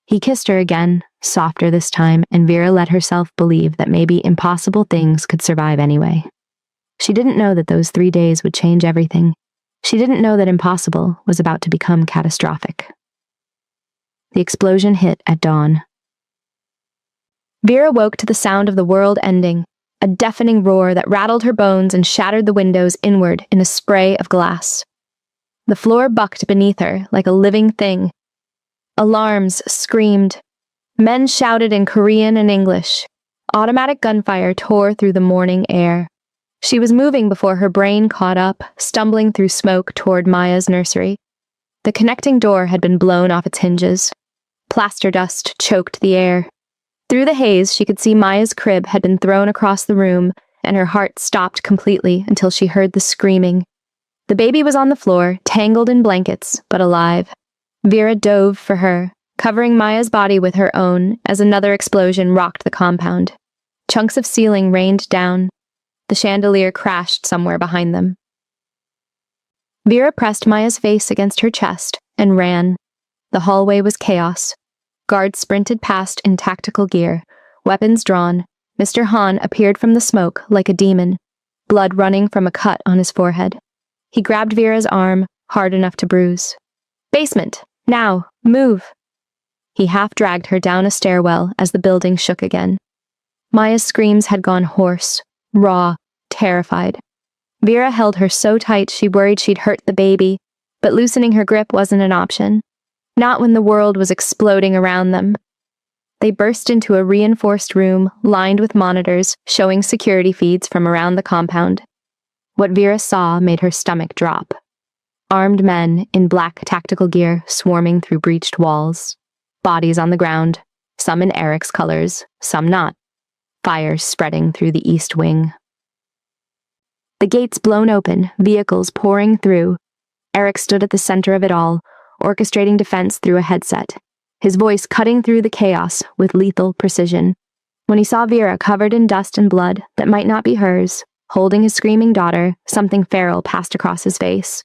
A: He kissed her again, softer this time, and Vera let herself believe that maybe impossible things could survive anyway. She didn't know that those 3 days would change everything. She didn't know that impossible was about to become catastrophic. The explosion hit at dawn. Vera woke to the sound of the world ending, a deafening roar that rattled her bones and shattered the windows inward in a spray of glass. The floor bucked beneath her like a living thing. Alarms screamed. Men shouted in Korean and English. Automatic gunfire tore through the morning air. She was moving before her brain caught up, stumbling through smoke toward Maya's nursery. The connecting door had been blown off its hinges. Plaster dust choked the air. Through the haze, she could see Maya's crib had been thrown across the room, and her heart stopped completely until she heard the screaming. The baby was on the floor, tangled in blankets, but alive. Vera dove for her, covering Maya's body with her own as another explosion rocked the compound. Chunks of ceiling rained down. The chandelier crashed somewhere behind them. Vera pressed Maya's face against her chest and ran. The hallway was chaos. Guards sprinted past in tactical gear, weapons drawn. Mr. Han appeared from the smoke like a demon, blood running from a cut on his forehead. He grabbed Vera's arm, hard enough to bruise. "Basement! Now! Move!" He half-dragged her down a stairwell as the building shook again. Maya's screams had gone hoarse, raw, terrified. Vera held her so tight she worried she'd hurt the baby, but loosening her grip wasn't an option. Not when the world was exploding around them. They burst into a reinforced room lined with monitors showing security feeds from around the compound. What Vera saw made her stomach drop. Armed men in black tactical gear swarming through breached walls. Bodies on the ground, some in Eric's colors, some not. Fires spreading through the east wing. The gates blown open, vehicles pouring through. Eric stood at the center of it all, orchestrating defense through a headset, his voice cutting through the chaos with lethal precision. When he saw Vera covered in dust and blood that might not be hers, holding his screaming daughter, something feral passed across his face.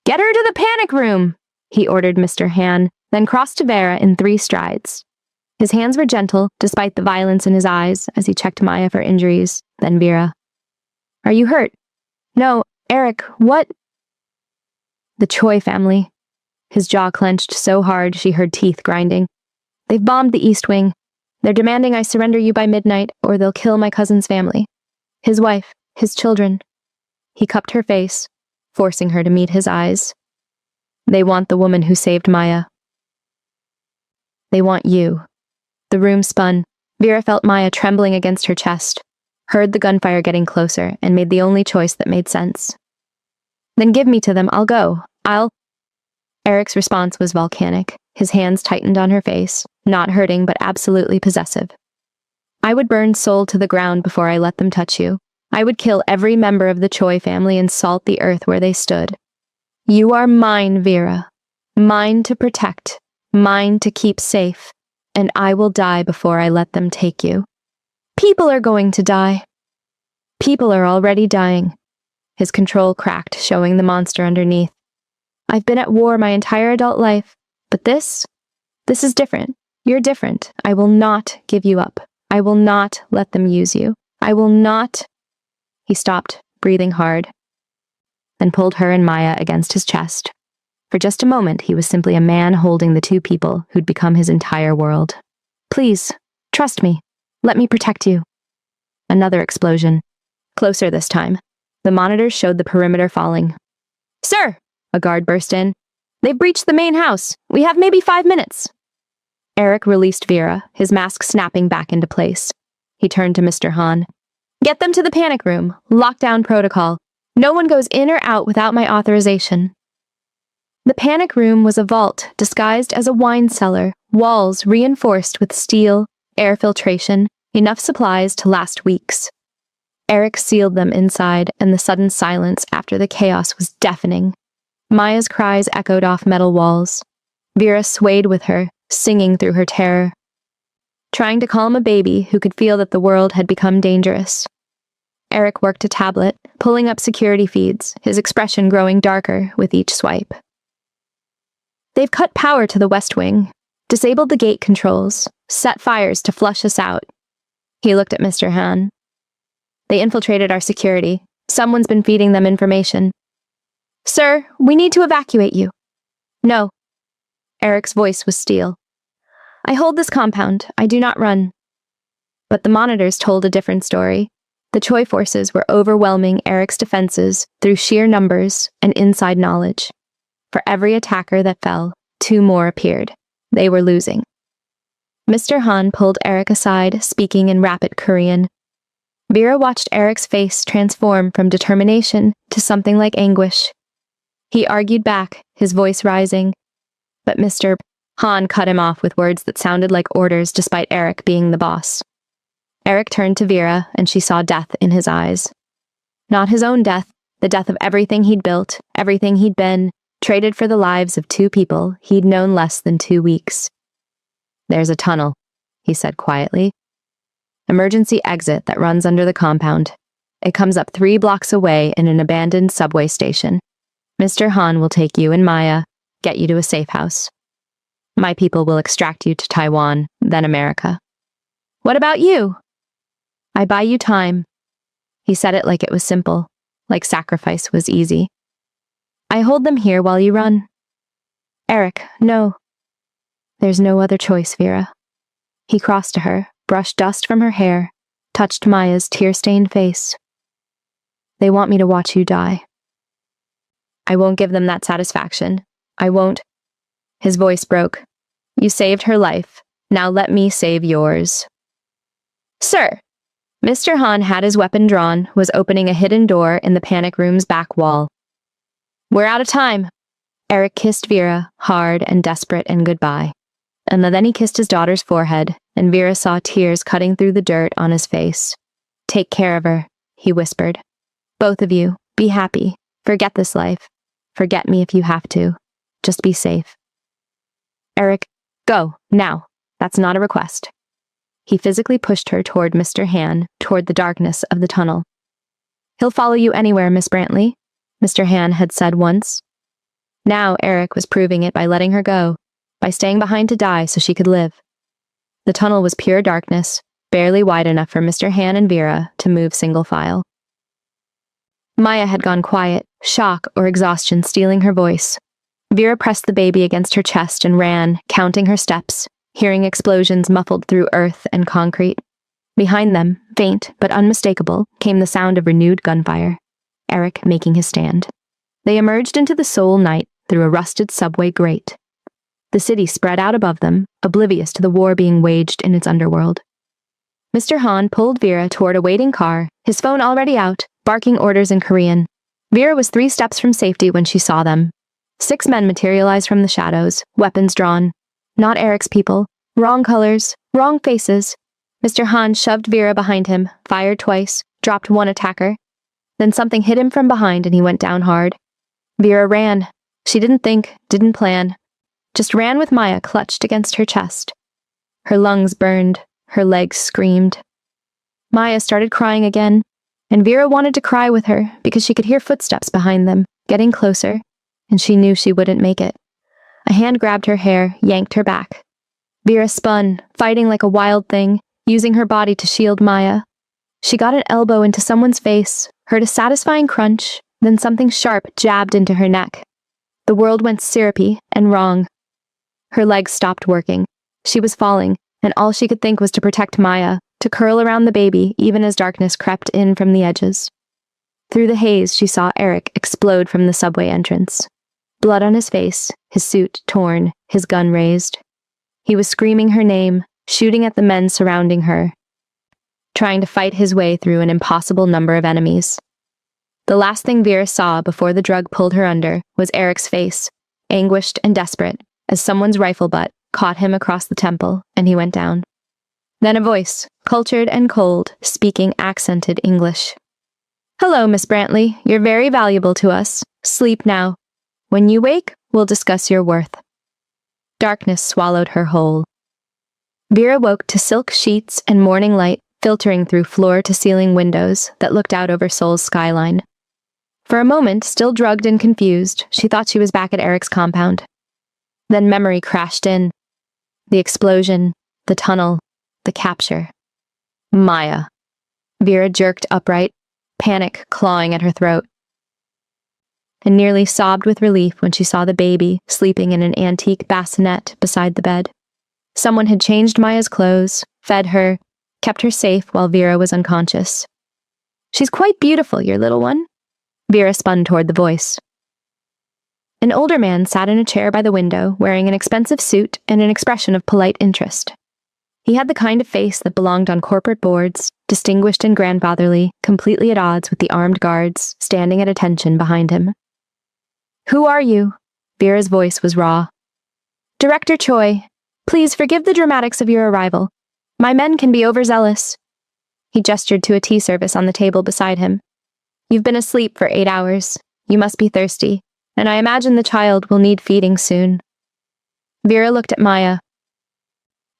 A: "Get her to the panic room!" he ordered Mr. Han, then crossed to Vera in 3 strides. His hands were gentle, despite the violence in his eyes, as he checked Maya for injuries, then Vera. "Are you hurt?" "No, Eric, what?" "The Choi family." His jaw clenched so hard she heard teeth grinding. "They've bombed the East Wing. They're demanding I surrender you by midnight, or they'll kill my cousin's family. His wife, his children." He cupped her face, forcing her to meet his eyes. "They want the woman who saved Maya. They want you." The room spun. Vera felt Maya trembling against her chest, heard the gunfire getting closer, and made the only choice that made sense. "Then give me to them. I'll go. Eric's response was volcanic. His hands tightened on her face, not hurting but absolutely possessive. "I would burn Seoul to the ground before I let them touch you. I would kill every member of the Choi family and salt the earth where they stood. You are mine, Vera. Mine to protect. Mine to keep safe. And I will die before I let them take you. People are going to die. People are already dying." His control cracked, showing the monster underneath. "I've been at war my entire adult life, but this is different. You're different. I will not give you up. I will not let them use you. I will not." He stopped, breathing hard, then pulled her and Maya against his chest. For just a moment, he was simply a man holding the 2 people who'd become his entire world. "Please, trust me. Let me protect you." Another explosion. Closer this time. The monitors showed the perimeter falling. "Sir!" A guard burst in. "They've breached the main house. We have maybe 5 minutes." Eric released Vera, his mask snapping back into place. He turned to Mr. Han. "Get them to the panic room. Lockdown protocol. No one goes in or out without my authorization." The panic room was a vault disguised as a wine cellar, walls reinforced with steel, air filtration, enough supplies to last weeks. Eric sealed them inside, and the sudden silence after the chaos was deafening. Maya's cries echoed off metal walls. Vera swayed with her, singing through her terror, trying to calm a baby who could feel that the world had become dangerous. Eric worked a tablet, pulling up security feeds, his expression growing darker with each swipe. "They've cut power to the West Wing, disabled the gate controls, set fires to flush us out." He looked at Mr. Han. "They infiltrated our security. Someone's been feeding them information." "Sir, we need to evacuate you." "No." Eric's voice was steel. I hold this compound. I do not run. But the monitors told a different story. The Choi forces were overwhelming Eric's defenses through sheer numbers and inside knowledge. For every attacker that fell, 2 more appeared. They were losing. Mr. Han pulled Eric aside, speaking in rapid Korean. Vera watched Eric's face transform from determination to something like anguish. He argued back, his voice rising. But Mr. Han cut him off with words that sounded like orders despite Eric being the boss. Eric turned to Vera, and she saw death in his eyes. Not his own death, the death of everything he'd built, everything he'd been, traded for the lives of 2 people he'd known less than 2 weeks. There's a tunnel, he said quietly. Emergency exit that runs under the compound. It comes up 3 blocks away in an abandoned subway station. Mr. Han will take you and Maya, get you to a safe house. My people will extract you to Taiwan, then America. What about you? I buy you time. He said it like it was simple, like sacrifice was easy. I hold them here while you run. Eric, no. There's no other choice, Vera. He crossed to her, brushed dust from her hair, touched Maya's tear-stained face. They want me to watch you die. I won't give them that satisfaction. I won't. His voice broke. You saved her life. Now let me save yours. Sir! Mr. Han had his weapon drawn, was opening a hidden door in the panic room's back wall. We're out of time. Eric kissed Vera, hard and desperate and goodbye. And then he kissed his daughter's forehead, and Vera saw tears cutting through the dirt on his face. Take care of her, he whispered. Both of you, be happy. Forget this life. Forget me if you have to. Just be safe. Eric, go, now. That's not a request. He physically pushed her toward Mr. Han, toward the darkness of the tunnel. He'll follow you anywhere, Miss Brantley, Mr. Han had said once. Now Eric was proving it by letting her go, by staying behind to die so she could live. The tunnel was pure darkness, barely wide enough for Mr. Han and Vera to move single file. Maya had gone quiet, shock or exhaustion stealing her voice. Vera pressed the baby against her chest and ran, counting her steps, hearing explosions muffled through earth and concrete. Behind them, faint but unmistakable, came the sound of renewed gunfire. Eric making his stand. They emerged into the Seoul night through a rusted subway grate. The city spread out above them, oblivious to the war being waged in its underworld. Mr. Han pulled Vera toward a waiting car, his phone already out, barking orders in Korean. Vera was 3 steps from safety when she saw them. 6 men materialized from the shadows, weapons drawn. Not Eric's people. Wrong colors, wrong faces. Mr. Han shoved Vera behind him, fired twice, dropped 1 attacker. Then something hit him from behind and he went down hard. Vera ran. She didn't think, didn't plan. Just ran with Maya clutched against her chest. Her lungs burned, her legs screamed. Maya started crying again, and Vera wanted to cry with her because she could hear footsteps behind them, getting closer, and she knew she wouldn't make it. A hand grabbed her hair, yanked her back. Vera spun, fighting like a wild thing, using her body to shield Maya. She got an elbow into someone's face, heard a satisfying crunch, then something sharp jabbed into her neck. The world went syrupy and wrong. Her legs stopped working. She was falling, and all she could think was to protect Maya, to curl around the baby even as darkness crept in from the edges. Through the haze, she saw Eric explode from the subway entrance. Blood on his face, his suit torn, his gun raised. He was screaming her name, shooting at the men surrounding her, trying to fight his way through an impossible number of enemies. The last thing Vera saw before the drug pulled her under was Eric's face, anguished and desperate, as someone's rifle butt caught him across the temple, and he went down. Then a voice, cultured and cold, speaking accented English. Hello, Miss Brantley. You're very valuable to us. Sleep now. When you wake, we'll discuss your worth. Darkness swallowed her whole. Vera woke to silk sheets and morning light filtering through floor-to-ceiling windows that looked out over Seoul's skyline. For a moment, still drugged and confused, she thought she was back at Eric's compound. Then memory crashed in. The explosion, the tunnel, the capture. Maya. Vera jerked upright, panic clawing at her throat. and nearly sobbed with relief when she saw the baby sleeping in an antique bassinet beside the bed. Someone had changed Maya's clothes, fed her, kept her safe while Vera was unconscious. "She's quite beautiful, your little one." Vera spun toward the voice. An older man sat in a chair by the window, wearing an expensive suit and an expression of polite interest. He had the kind of face that belonged on corporate boards, distinguished and grandfatherly, completely at odds with the armed guards standing at attention behind him. "Who are you?" Vera's voice was raw. "Director Choi. Please forgive the dramatics of your arrival. My men can be overzealous." He gestured to a tea service on the table beside him. "You've been asleep for 8 hours. You must be thirsty, and I imagine the child will need feeding soon." Vera looked at Maya.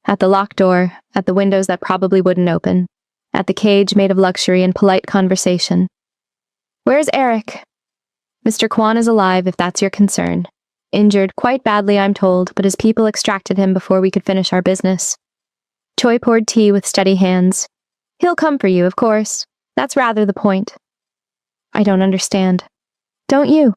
A: At the locked door, at the windows that probably wouldn't open, at the cage made of luxury and polite conversation. "Where's Eric?" "Mr. Kwan is alive, if that's your concern. Injured, quite badly, I'm told, but his people extracted him before we could finish our business." Choi poured tea with steady hands. "He'll come for you, of course. That's rather the point." "I don't understand." "Don't you?"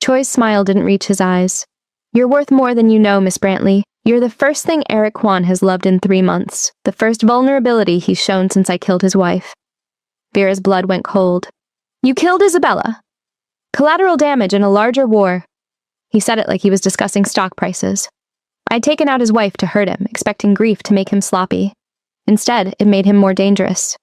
A: Choi's smile didn't reach his eyes. "You're worth more than you know, Miss Brantley. You're the first thing Eric Kwan has loved in 3 months, the first vulnerability he's shown since I killed his wife." Vera's blood went cold. "You killed Isabella? Collateral damage in a larger war." He said it like he was discussing stock prices. "I'd taken out his wife to hurt him, expecting grief to make him sloppy. Instead, it made him more dangerous.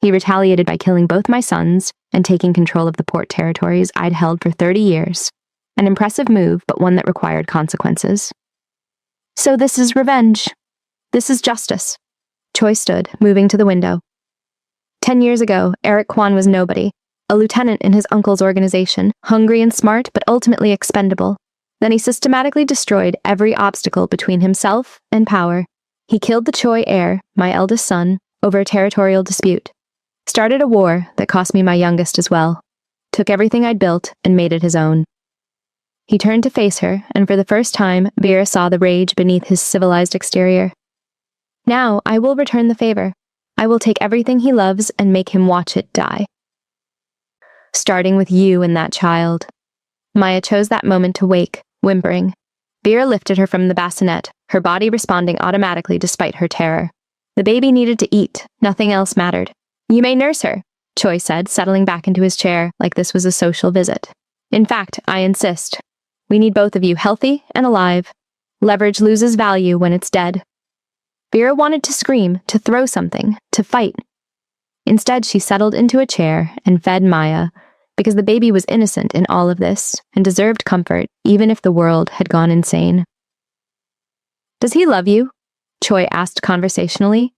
A: He retaliated by killing both my sons and taking control of the port territories I'd held for 30 years. An impressive move, but one that required consequences." "So this is revenge. This is justice." Choi stood, moving to the window. 10 years ago, Eric Kwan was nobody, a lieutenant in his uncle's organization, hungry and smart, but ultimately expendable. Then he systematically destroyed every obstacle between himself and power. He killed the Choi heir, my eldest son, over a territorial dispute. Started a war that cost me my youngest as well. Took everything I'd built and made it his own. He turned to face her, and for the first time, Vera saw the rage beneath his civilized exterior. "Now, I will return the favor. I will take everything he loves and make him watch it die. Starting with you and that child." Maya chose that moment to wake, whimpering. Vera lifted her from the bassinet, her body responding automatically despite her terror. The baby needed to eat, nothing else mattered. "You may nurse her," Choi said, settling back into his chair like this was a social visit. "In fact, I insist. We need both of you healthy and alive. Leverage loses value when it's dead." Vera wanted to scream, to throw something, to fight. Instead, she settled into a chair and fed Maya, because the baby was innocent in all of this and deserved comfort, even if the world had gone insane. "Does he love you?" Choi asked conversationally.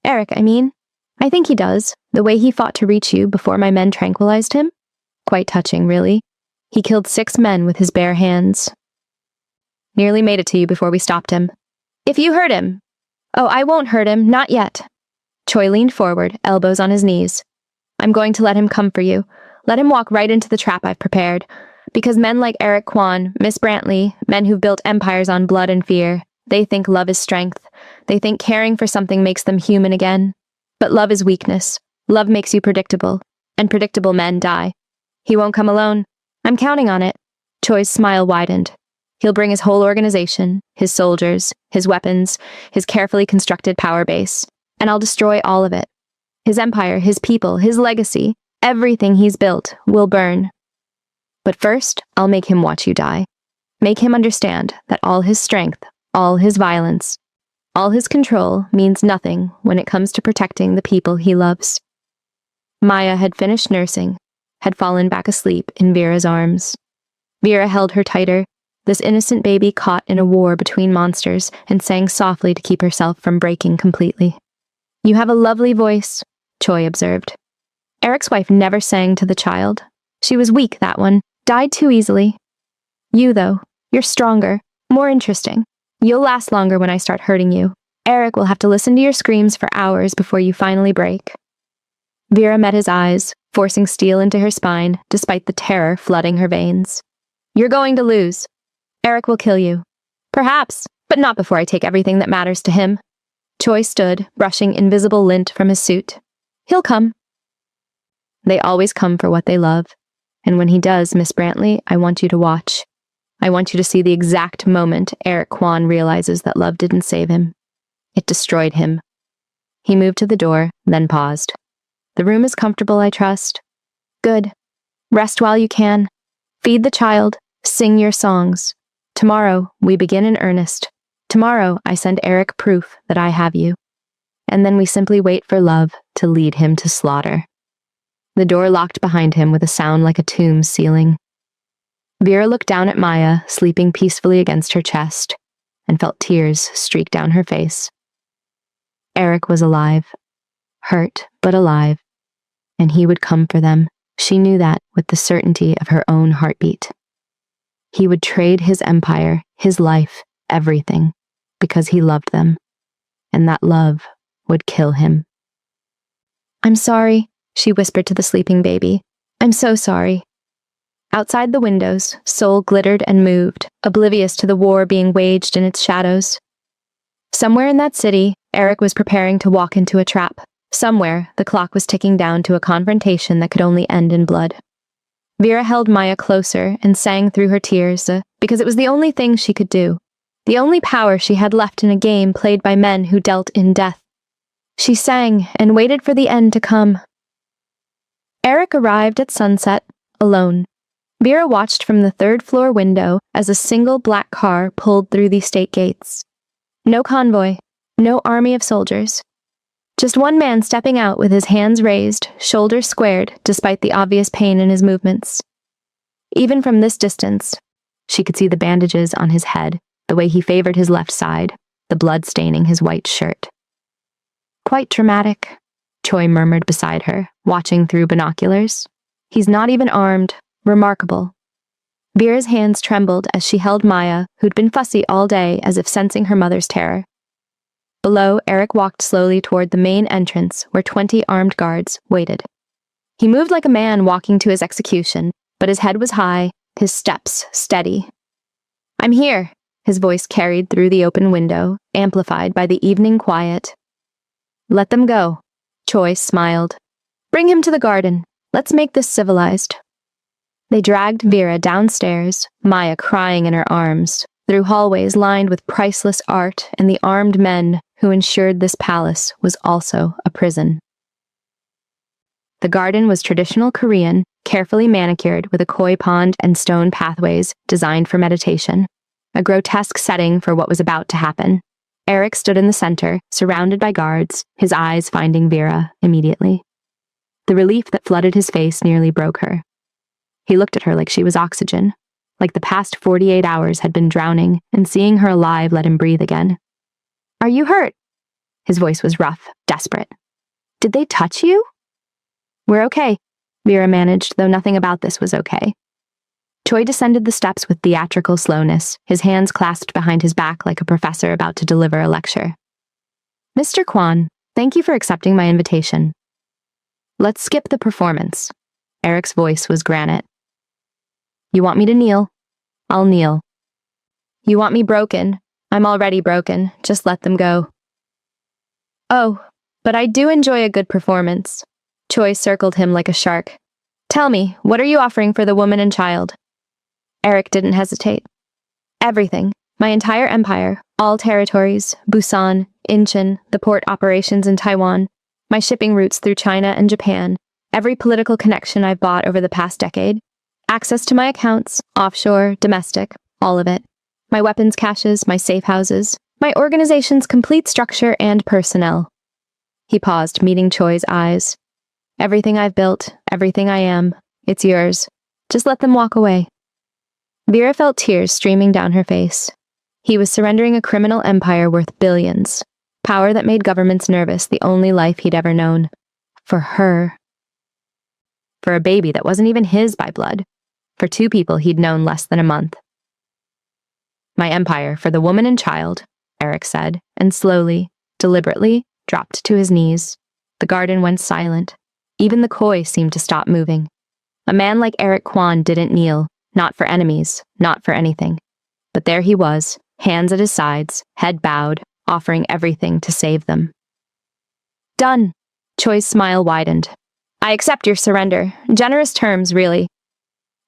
A: "Eric, I mean. I think he does, the way he fought to reach you before my men tranquilized him. Quite touching, really. He killed 6 men with his bare hands. Nearly made it to you before we stopped him. If you hurt him." "Oh, I won't hurt him, not yet." Choi leaned forward, elbows on his knees. "I'm going to let him come for you. Let him walk right into the trap I've prepared. Because men like Eric Kwan, Miss Brantley, men who've built empires on blood and fear, they think love is strength. They think caring for something makes them human again. But love is weakness. Love makes you predictable. And predictable men die. He won't come alone. I'm counting on it." Choi's smile widened. "He'll bring his whole organization, his soldiers, his weapons, his carefully constructed power base, and I'll destroy all of it. His empire, his people, his legacy, everything he's built will burn. But first, I'll make him watch you die. Make him understand that all his strength, all his violence, all his control means nothing when it comes to protecting the people he loves." Maya had finished nursing, had fallen back asleep in Vera's arms. Vera held her tighter, this innocent baby caught in a war between monsters, and sang softly to keep herself from breaking completely. "You have a lovely voice," Choi observed. "Eric's wife never sang to the child. She was weak, that one, died too easily. You, though, you're stronger, more interesting. You'll last longer when I start hurting you. Eric will have to listen to your screams for hours before you finally break." Vera met his eyes, forcing steel into her spine, despite the terror flooding her veins. "You're going to lose. Eric will kill you. Perhaps, but not before I take everything that matters to him." Choi stood, brushing invisible lint from his suit. "He'll come." They always come for what they love, And when he does, Miss Brantley, I want you to watch. I want you to see the exact moment Eric Kwan realizes that love didn't save him. It destroyed him. He moved to the door, then paused. The room is comfortable, I trust. Good. Rest while you can. Feed the child. Sing your songs. Tomorrow, we begin in earnest. Tomorrow, I send Eric proof that I have you. And then we simply wait for love to lead him to slaughter. The door locked behind him with a sound like a tomb ceiling. Vera looked down at Maya, sleeping peacefully against her chest, and felt tears streak down her face. Eric was alive. Hurt, but alive. And he would come for them. She knew that with the certainty of her own heartbeat. He would trade his empire, his life, everything, because he loved them. And that love would kill him. I'm sorry, she whispered to the sleeping baby. I'm so sorry. Outside the windows, Seoul glittered and moved, oblivious to the war being waged in its shadows. Somewhere in that city, Eric was preparing to walk into a trap. Somewhere, the clock was ticking down to a confrontation that could only end in blood. Vera held Maya closer and sang through her tears, because it was the only thing she could do. The only power she had left in a game played by men who dealt in death. She sang and waited for the end to come. Eric arrived at sunset, alone. Vera watched from the third-floor window as a single black car pulled through the state gates. No convoy, no army of soldiers. Just one man stepping out with his hands raised, shoulders squared, despite the obvious pain in his movements. Even from this distance, she could see the bandages on his head, the way he favored his left side, the blood staining his white shirt. Quite dramatic, Choi murmured beside her, watching through binoculars. He's not even armed. Remarkable. Vera's hands trembled as she held Maya, who'd been fussy all day as if sensing her mother's terror. Below, Eric walked slowly toward the main entrance where 20 armed guards waited. He moved like a man walking to his execution, but his head was high, his steps steady. I'm here, his voice carried through the open window, amplified by the evening quiet. Let them go, Choi smiled. Bring him to the garden. Let's make this civilized. They dragged Vera downstairs, Maya crying in her arms, through hallways lined with priceless art and the armed men who ensured this palace was also a prison. The garden was traditional Korean, carefully manicured with a koi pond and stone pathways designed for meditation, a grotesque setting for what was about to happen. Eric stood in the center, surrounded by guards, his eyes finding Vera immediately. The relief that flooded his face nearly broke her. He looked at her like she was oxygen, like the past 48 hours had been drowning, and seeing her alive let him breathe again. Are you hurt? His voice was rough, desperate. Did they touch you? We're okay, Vera managed, though nothing about this was okay. Choi descended the steps with theatrical slowness, his hands clasped behind his back like a professor about to deliver a lecture. Mr. Kwan, thank you for accepting my invitation. Let's skip the performance. Eric's voice was granite. You want me to kneel? I'll kneel. You want me broken? I'm already broken. Just let them go. Oh, but I do enjoy a good performance. Choi circled him like a shark. Tell me, what are you offering for the woman and child? Eric didn't hesitate. Everything. My entire empire, all territories, Busan, Incheon, the port operations in Taiwan, my shipping routes through China and Japan, every political connection I've bought over the past decade, access to my accounts, offshore, domestic, all of it. My weapons caches, my safe houses, my organization's complete structure and personnel. He paused, meeting Choi's eyes. Everything I've built, everything I am, it's yours. Just let them walk away. Vera felt tears streaming down her face. He was surrendering a criminal empire worth billions. Power that made governments nervous, the only life he'd ever known. For her. For a baby that wasn't even his by blood. For two people he'd known less than a month. My empire for the woman and child, Eric said, and slowly, deliberately, dropped to his knees. The garden went silent. Even the koi seemed to stop moving. A man like Eric Kwan didn't kneel, not for enemies, not for anything. But there he was, hands at his sides, head bowed, offering everything to save them. Done. Choi's smile widened. I accept your surrender. Generous terms, really.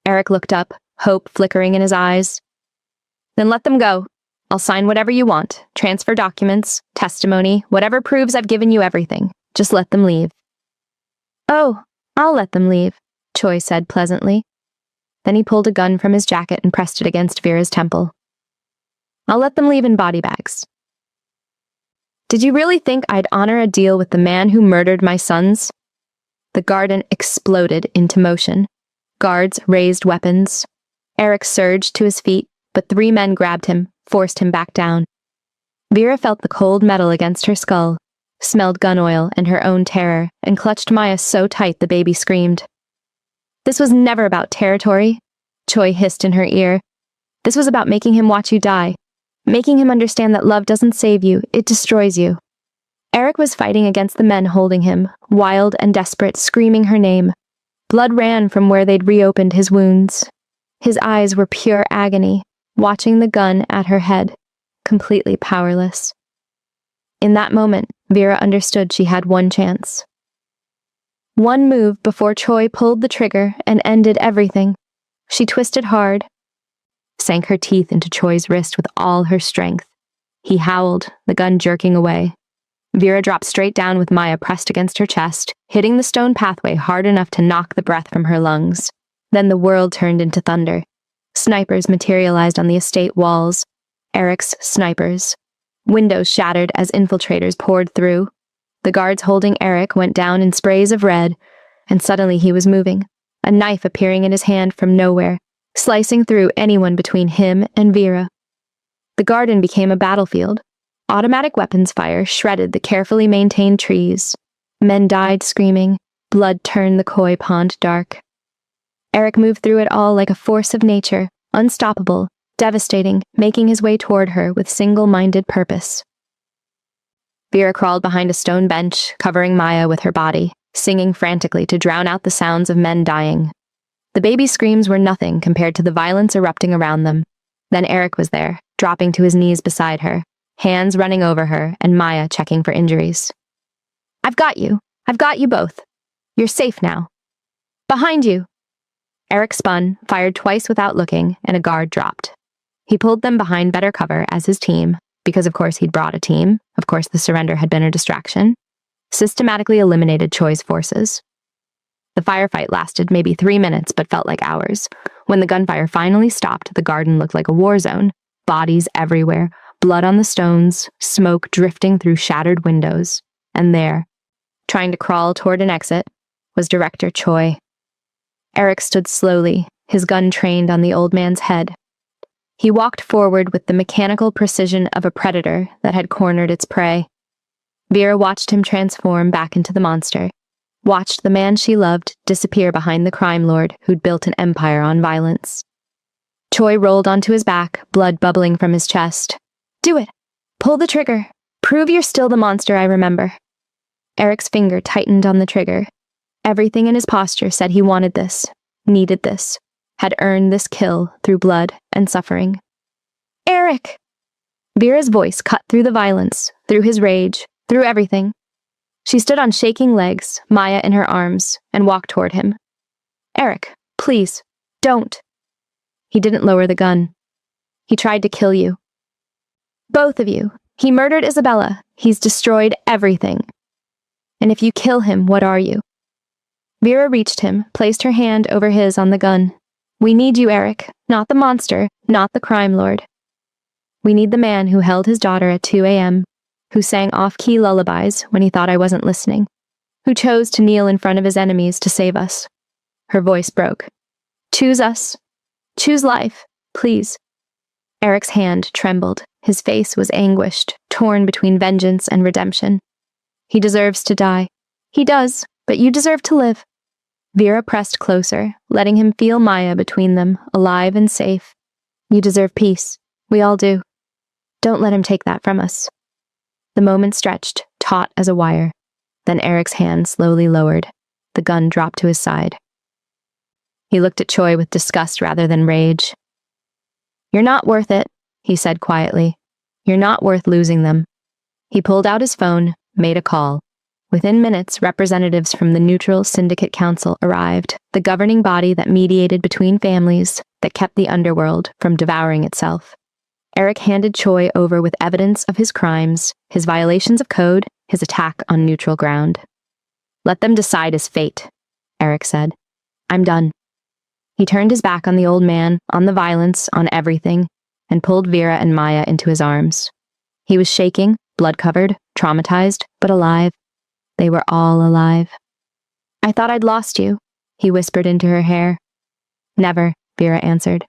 A: Eric looked up, hope flickering in his eyes. Then let them go. I'll sign whatever you want. Transfer documents, testimony, whatever proves I've given you everything. Just let them leave. Oh, I'll let them leave, Choi said pleasantly. Then he pulled a gun from his jacket and pressed it against Vera's temple. I'll let them leave in body bags. Did you really think I'd honor a deal with the man who murdered my sons? The garden exploded into motion. Guards raised weapons. Eric surged to his feet, but 3 men grabbed him, forced him back down. Vera felt the cold metal against her skull, smelled gun oil and her own terror, and clutched Maya so tight the baby screamed. This was never about territory, Choi hissed in her ear. This was about making him watch you die, making him understand that love doesn't save you, it destroys you. Eric was fighting against the men holding him, wild and desperate, screaming her name. Blood ran from where they'd reopened his wounds. His eyes were pure agony, watching the gun at her head, completely powerless. In that moment, Vera understood she had one chance. One move before Choi pulled the trigger and ended everything. She twisted hard, sank her teeth into Choi's wrist with all her strength. He howled, the gun jerking away. Vera dropped straight down with Maya pressed against her chest, hitting the stone pathway hard enough to knock the breath from her lungs. Then the world turned into thunder. Snipers materialized on the estate walls. Eric's snipers. Windows shattered as infiltrators poured through. The guards holding Eric went down in sprays of red, and suddenly he was moving, a knife appearing in his hand from nowhere, slicing through anyone between him and Vera. The garden became a battlefield. Automatic weapons fire shredded the carefully maintained trees. Men died screaming. Blood turned the koi pond dark. Eric moved through it all like a force of nature, unstoppable, devastating, making his way toward her with single-minded purpose. Vera crawled behind a stone bench, covering Maya with her body, singing frantically to drown out the sounds of men dying. The baby's screams were nothing compared to the violence erupting around them. Then Eric was there, dropping to his knees beside her, hands running over her, and Maya checking for injuries. I've got you. I've got you both. You're safe now. Behind you. Eric spun, fired twice without looking, and a guard dropped. He pulled them behind better cover as his team, because of course he'd brought a team, of course the surrender had been a distraction, systematically eliminated Choi's forces. The firefight lasted maybe 3 minutes but felt like hours. When the gunfire finally stopped, the garden looked like a war zone, bodies everywhere, blood on the stones, smoke drifting through shattered windows. And there, trying to crawl toward an exit, was Director Choi. Eric stood slowly, his gun trained on the old man's head. He walked forward with the mechanical precision of a predator that had cornered its prey. Vera watched him transform back into the monster, watched the man she loved disappear behind the crime lord who'd built an empire on violence. Choi rolled onto his back, blood bubbling from his chest. Do it! Pull the trigger! Prove you're still the monster I remember. Eric's finger tightened on the trigger. Everything in his posture said he wanted this, needed this, had earned this kill through blood and suffering. Eric! Vera's voice cut through the violence, through his rage, through everything. She stood on shaking legs, Maya in her arms, and walked toward him. Eric, please, don't. He didn't lower the gun. He tried to kill you. Both of you. He murdered Isabella. He's destroyed everything. And if you kill him, what are you? Vera reached him, placed her hand over his on the gun. We need you, Eric. Not the monster, not the crime lord. We need the man who held his daughter at 2 a.m., who sang off-key lullabies when he thought I wasn't listening, who chose to kneel in front of his enemies to save us. Her voice broke. Choose us. Choose life, please. Eric's hand trembled. His face was anguished, torn between vengeance and redemption. He deserves to die. He does, but you deserve to live. Vera pressed closer, letting him feel Maya between them, alive and safe. You deserve peace. We all do. Don't let him take that from us. The moment stretched, taut as a wire. Then Eric's hand slowly lowered. The gun dropped to his side. He looked at Choi with disgust rather than rage. You're not worth it, he said quietly. You're not worth losing them. He pulled out his phone, made a call. Within minutes, representatives from the Neutral Syndicate Council arrived, the governing body that mediated between families, that kept the underworld from devouring itself. Eric handed Choi over with evidence of his crimes, his violations of code, his attack on neutral ground. "Let them decide his fate," Eric said. "I'm done." He turned his back on the old man, on the violence, on everything, and pulled Vera and Maya into his arms. He was shaking, blood-covered, traumatized, but alive. They were all alive. "I thought I'd lost you," he whispered into her hair. "Never," Vera answered.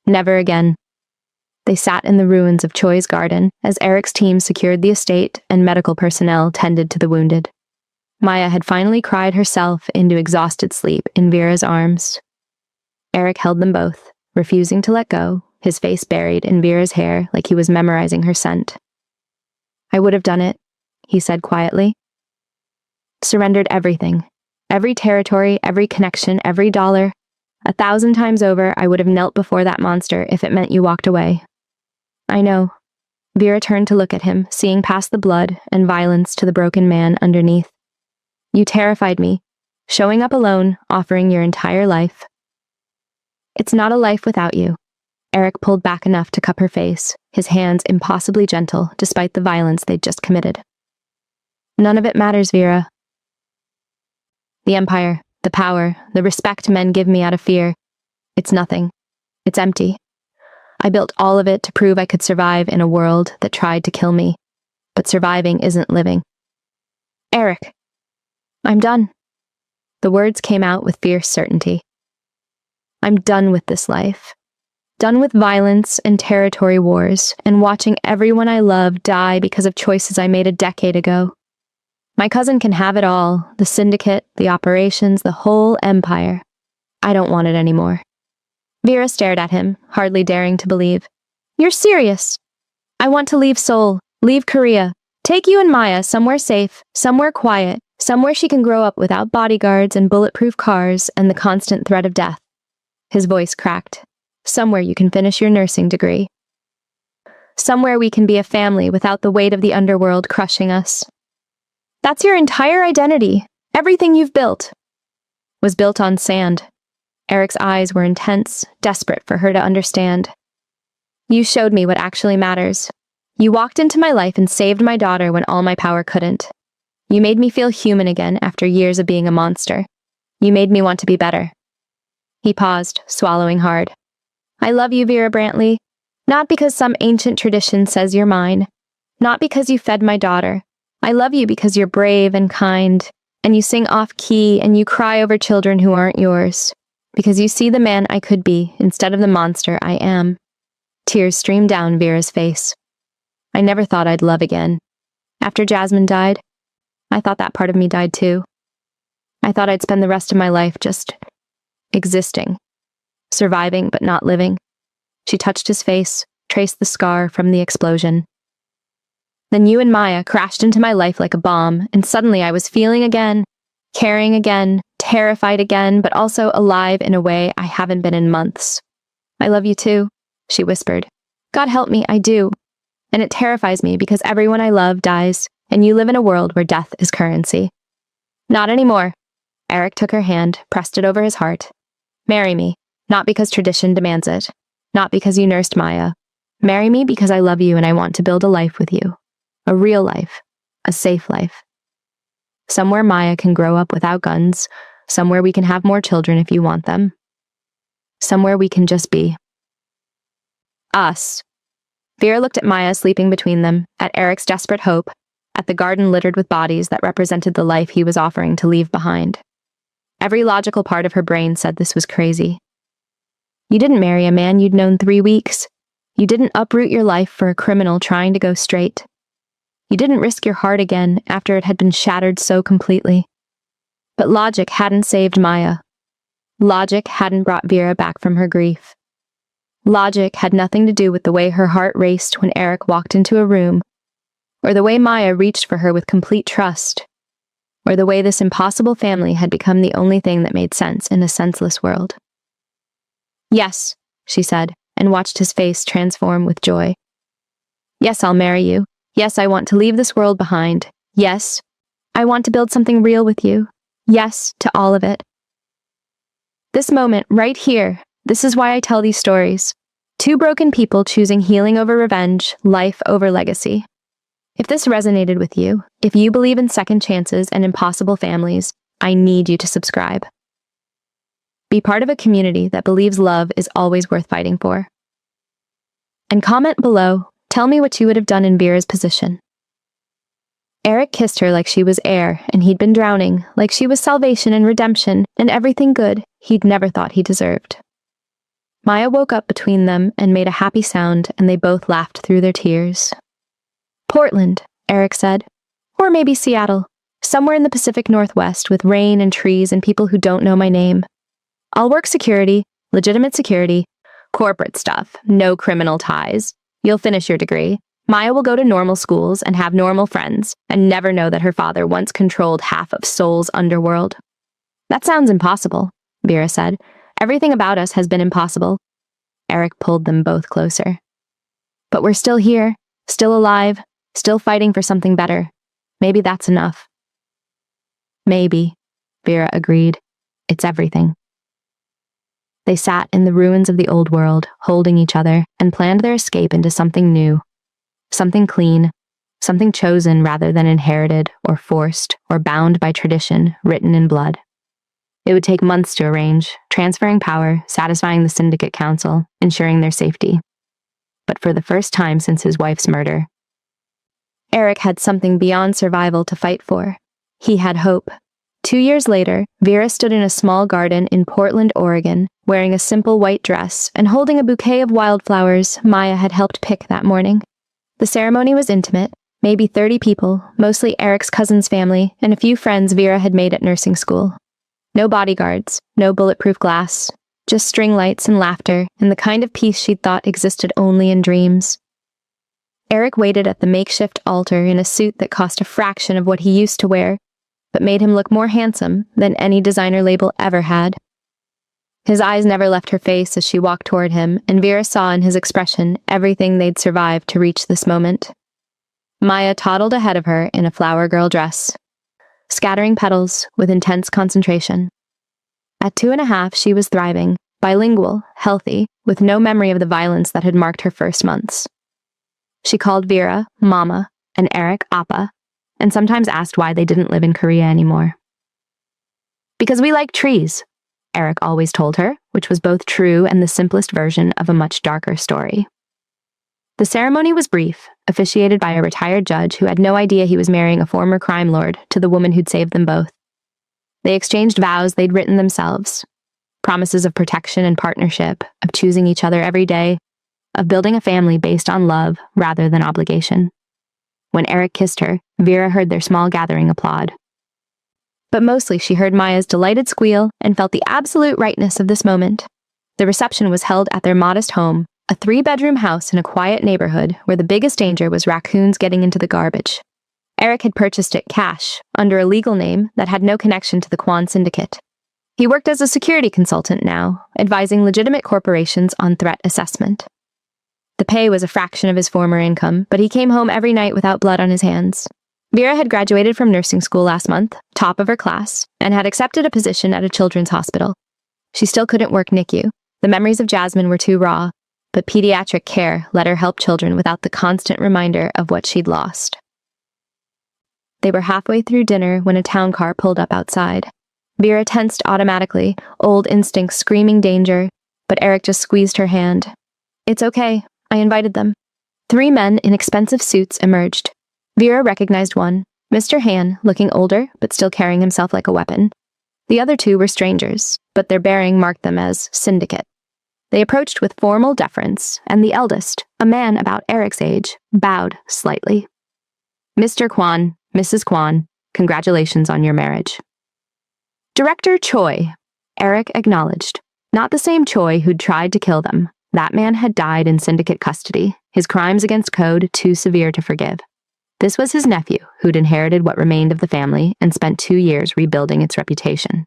A: "Never again." They sat in the ruins of Choi's garden as Eric's team secured the estate and medical personnel tended to the wounded. Maya had finally cried herself into exhausted sleep in Vera's arms. Eric held them both, refusing to let go, his face buried in Vera's hair like he was memorizing her scent. "I would have done it," he said quietly. "Surrendered everything. Every territory, every connection, every dollar. 1,000 times over, I would have knelt before that monster if it meant you walked away." "I know." Vera turned to look at him, seeing past the blood and violence to the broken man underneath. "You terrified me. Showing up alone, offering your entire life." "It's not a life without you." Eric pulled back enough to cup her face, his hands impossibly gentle despite the violence they'd just committed. "None of it matters, Vera. The empire, the power, the respect men give me out of fear. It's nothing. It's empty. I built all of it to prove I could survive in a world that tried to kill me. But surviving isn't living." "Eric." "I'm done." The words came out with fierce certainty. "I'm done with this life. Done with violence and territory wars, and watching everyone I love die because of choices I made a decade ago. My cousin can have it all, the syndicate, the operations, the whole empire. I don't want it anymore." Vera stared at him, hardly daring to believe. "You're serious?" "I want to leave Seoul, leave Korea, take you and Maya somewhere safe, somewhere quiet, somewhere she can grow up without bodyguards and bulletproof cars and the constant threat of death." His voice cracked. "Somewhere you can finish your nursing degree. Somewhere we can be a family without the weight of the underworld crushing us. That's your entire identity. Everything you've built was built on sand." Eric's eyes were intense, desperate for her to understand. "You showed me what actually matters. You walked into my life and saved my daughter when all my power couldn't. You made me feel human again after years of being a monster. You made me want to be better." He paused, swallowing hard. "I love you, Vera Brantley. Not because some ancient tradition says you're mine. Not because you fed my daughter. I love you because you're brave and kind, and you sing off-key and you cry over children who aren't yours. Because you see the man I could be instead of the monster I am." Tears streamed down Vera's face. "I never thought I'd love again. After Jasmine died, I thought that part of me died too. I thought I'd spend the rest of my life just existing. Surviving but not living." She touched his face, traced the scar from the explosion. "Then you and Maya crashed into my life like a bomb, and suddenly I was feeling again, caring again, terrified again, but also alive in a way I haven't been in months. I love you too," she whispered. "God help me, I do. And it terrifies me because everyone I love dies, and you live in a world where death is currency." "Not anymore." Eric took her hand, pressed it over his heart. "Marry me, not because tradition demands it, not because you nursed Maya. Marry me because I love you and I want to build a life with you. A real life, a safe life. Somewhere Maya can grow up without guns, somewhere we can have more children if you want them. Somewhere we can just be. Us." Vera looked at Maya sleeping between them, at Eric's desperate hope, at the garden littered with bodies that represented the life he was offering to leave behind. Every logical part of her brain said this was crazy. You didn't marry a man you'd known 3 weeks. You didn't uproot your life for a criminal trying to go straight. You didn't risk your heart again after it had been shattered so completely. But logic hadn't saved Maya. Logic hadn't brought Vera back from her grief. Logic had nothing to do with the way her heart raced when Eric walked into a room, or the way Maya reached for her with complete trust, or the way this impossible family had become the only thing that made sense in a senseless world. "Yes," she said, and watched his face transform with joy. "Yes, I'll marry you. Yes, I want to leave this world behind. Yes, I want to build something real with you. Yes to all of it. This moment, right here, this is why I tell these stories. Two broken people choosing healing over revenge, life over legacy. If this resonated with you, if you believe in second chances and impossible families, I need you to subscribe. Be part of a community that believes love is always worth fighting for. And comment below, tell me what you would have done in Vera's position. Eric kissed her like she was air and he'd been drowning, like she was salvation and redemption and everything good he'd never thought he deserved. Maya woke up between them and made a happy sound, and they both laughed through their tears. Portland, Eric said. Or maybe Seattle, somewhere in the Pacific Northwest with rain and trees and people who don't know my name. I'll work security, legitimate security, corporate stuff, no criminal ties. You'll finish your degree. Maya will go to normal schools and have normal friends and never know that her father once controlled half of Seoul's underworld. That sounds impossible, Vera said. Everything about us has been impossible. Eric pulled them both closer. But we're still here, still alive, still fighting for something better. Maybe that's enough. Maybe, Vera agreed. It's everything. They sat in the ruins of the old world, holding each other, and planned their escape into something new. Something clean, something chosen rather than inherited or forced or bound by tradition written in blood. It would take months to arrange, transferring power, satisfying the syndicate council, ensuring their safety. But for the first time since his wife's murder, Eric had something beyond survival to fight for. He had hope. 2 years later, Vera stood in a small garden in Portland, Oregon, wearing a simple white dress and holding a bouquet of wildflowers Maya had helped pick that morning. The ceremony was intimate, maybe 30 people, mostly Eric's cousin's family, and a few friends Vera had made at nursing school. No bodyguards, no bulletproof glass, just string lights and laughter, and the kind of peace she'd thought existed only in dreams. Eric waited at the makeshift altar in a suit that cost a fraction of what he used to wear, but made him look more handsome than any designer label ever had. His eyes never left her face as she walked toward him, and Vera saw in his expression everything they'd survived to reach this moment. Maya toddled ahead of her in a flower girl dress, scattering petals with intense concentration. At 2.5, she was thriving, bilingual, healthy, with no memory of the violence that had marked her first months. She called Vera Mama and Eric Appa, and sometimes asked why they didn't live in Korea anymore. Because we like trees, Eric always told her, which was both true and the simplest version of a much darker story. The ceremony was brief, officiated by a retired judge who had no idea he was marrying a former crime lord to the woman who'd saved them both. They exchanged vows they'd written themselves, promises of protection and partnership, of choosing each other every day, of building a family based on love rather than obligation. When Eric kissed her, Vera heard their small gathering applaud. But mostly she heard Maya's delighted squeal and felt the absolute rightness of this moment. The reception was held at their modest home, a 3-bedroom house in a quiet neighborhood where the biggest danger was raccoons getting into the garbage. Eric had purchased it cash, under a legal name that had no connection to the Kwan Syndicate. He worked as a security consultant now, advising legitimate corporations on threat assessment. The pay was a fraction of his former income, but he came home every night without blood on his hands. Vera had graduated from nursing school last month, top of her class, and had accepted a position at a children's hospital. She still couldn't work NICU. The memories of Jasmine were too raw, but pediatric care let her help children without the constant reminder of what she'd lost. They were halfway through dinner when a town car pulled up outside. Vera tensed automatically, old instincts screaming danger, but Eric just squeezed her hand. It's okay, I invited them. 3 men in expensive suits emerged. Vera recognized one, Mr. Han, looking older but still carrying himself like a weapon. The other 2 were strangers, but their bearing marked them as syndicate. They approached with formal deference, and the eldest, a man about Eric's age, bowed slightly. Mr. Kwan, Mrs. Kwan, congratulations on your marriage. Director Choi, Eric acknowledged. Not the same Choi who'd tried to kill them. That man had died in syndicate custody, his crimes against code too severe to forgive. This was his nephew, who'd inherited what remained of the family and spent 2 years rebuilding its reputation.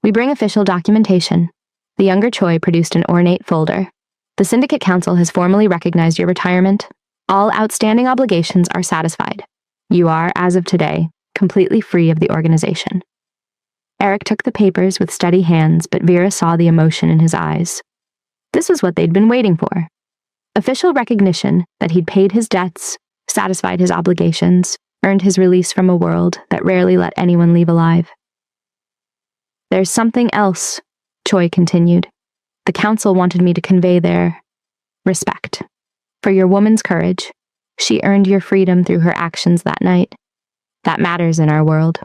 A: We bring official documentation. The younger Choi produced an ornate folder. The Syndicate Council has formally recognized your retirement. All outstanding obligations are satisfied. You are, as of today, completely free of the organization. Eric took the papers with steady hands, but Vera saw the emotion in his eyes. This was what they'd been waiting for. Official recognition that he'd paid his debts, satisfied his obligations, earned his release from a world that rarely let anyone leave alive. There's something else, Choi continued. The council wanted me to convey their respect. For your woman's courage, she earned your freedom through her actions that night. That matters in our world.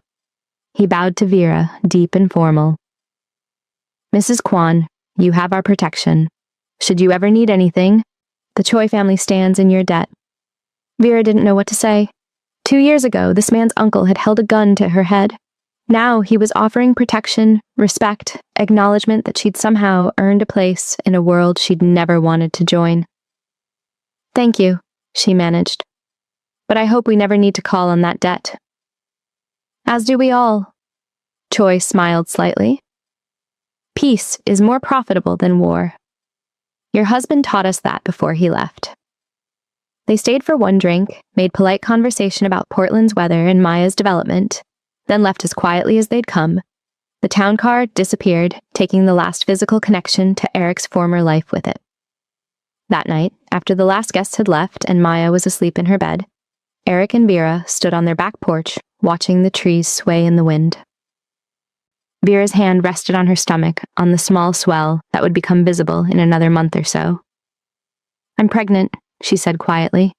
A: He bowed to Vera, deep and formal. Mrs. Kwan, you have our protection. Should you ever need anything, the Choi family stands in your debt. Vera didn't know what to say. 2 years ago, this man's uncle had held a gun to her head. Now he was offering protection, respect, acknowledgement that she'd somehow earned a place in a world she'd never wanted to join. Thank you, she managed. But I hope we never need to call on that debt. As do we all. Choi smiled slightly. Peace is more profitable than war. Your husband taught us that before he left. They stayed for one drink, made polite conversation about Portland's weather and Maya's development, then left as quietly as they'd come. The town car disappeared, taking the last physical connection to Eric's former life with it. That night, after the last guest had left and Maya was asleep in her bed, Eric and Vera stood on their back porch, watching the trees sway in the wind. Vera's hand rested on her stomach, on the small swell that would become visible in another month or so. I'm pregnant, she said quietly.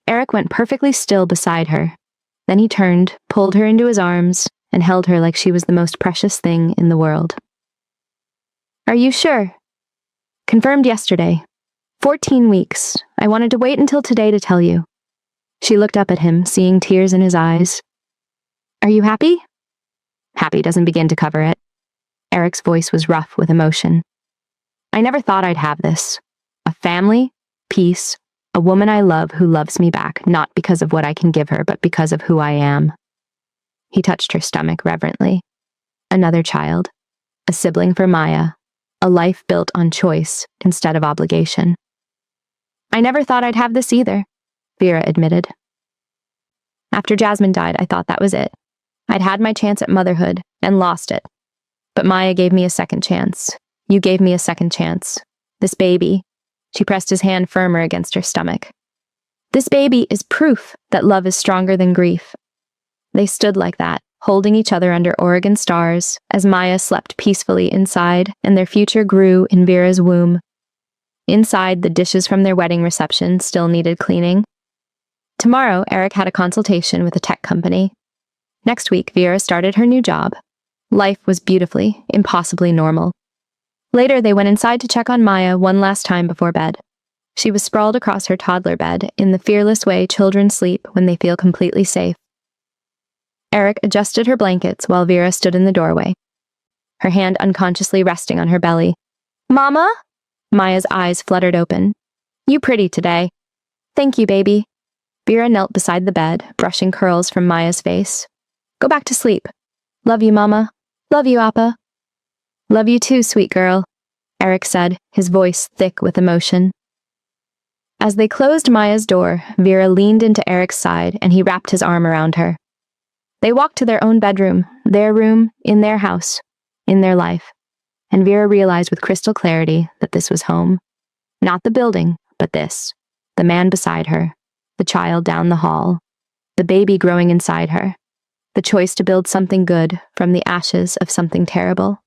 A: Eric went perfectly still beside her. Then he turned, pulled her into his arms, and held her like she was the most precious thing in the world. Are you sure? Confirmed yesterday. 14 weeks. I wanted to wait until today to tell you. She looked up at him, seeing tears in his eyes. Are you happy? Happy doesn't begin to cover it. Eric's voice was rough with emotion. I never thought I'd have this. A family, peace, a woman I love who loves me back, not because of what I can give her, but because of who I am. He touched her stomach reverently. Another child. A sibling for Maya. A life built on choice instead of obligation. I never thought I'd have this either, Vera admitted. After Jasmine died, I thought that was it. I'd had my chance at motherhood and lost it. But Maya gave me a second chance. You gave me a second chance. This baby. She pressed his hand firmer against her stomach. This baby is proof that love is stronger than grief. They stood like that, holding each other under Oregon stars, as Maya slept peacefully inside and their future grew in Vera's womb. Inside, the dishes from their wedding reception still needed cleaning. Tomorrow, Eric had a consultation with a tech company. Next week, Vera started her new job. Life was beautifully, impossibly normal. Later, they went inside to check on Maya one last time before bed. She was sprawled across her toddler bed in the fearless way children sleep when they feel completely safe. Eric adjusted her blankets while Vera stood in the doorway, her hand unconsciously resting on her belly. Mama? Maya's eyes fluttered open. You pretty today. Thank you, baby. Vera knelt beside the bed, brushing curls from Maya's face. Go back to sleep. Love you, Mama. Love you, Appa. Love you too, sweet girl, Eric said, his voice thick with emotion. As they closed Maya's door, Vera leaned into Eric's side and he wrapped his arm around her. They walked to their own bedroom, their room, in their house, in their life. And Vera realized with crystal clarity that this was home. Not the building, but this. The man beside her. The child down the hall. The baby growing inside her. The choice to build something good from the ashes of something terrible.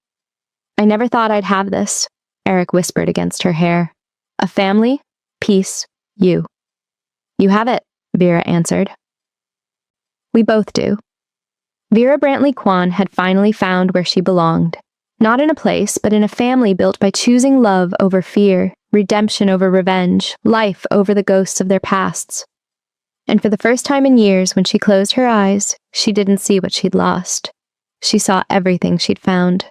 A: I never thought I'd have this, Eric whispered against her hair. A family, peace, you. You have it, Vera answered. We both do. Vera Brantley Kwan had finally found where she belonged. Not in a place, but in a family built by choosing love over fear, redemption over revenge, life over the ghosts of their pasts. And for the first time in years, when she closed her eyes, she didn't see what she'd lost. She saw everything she'd found.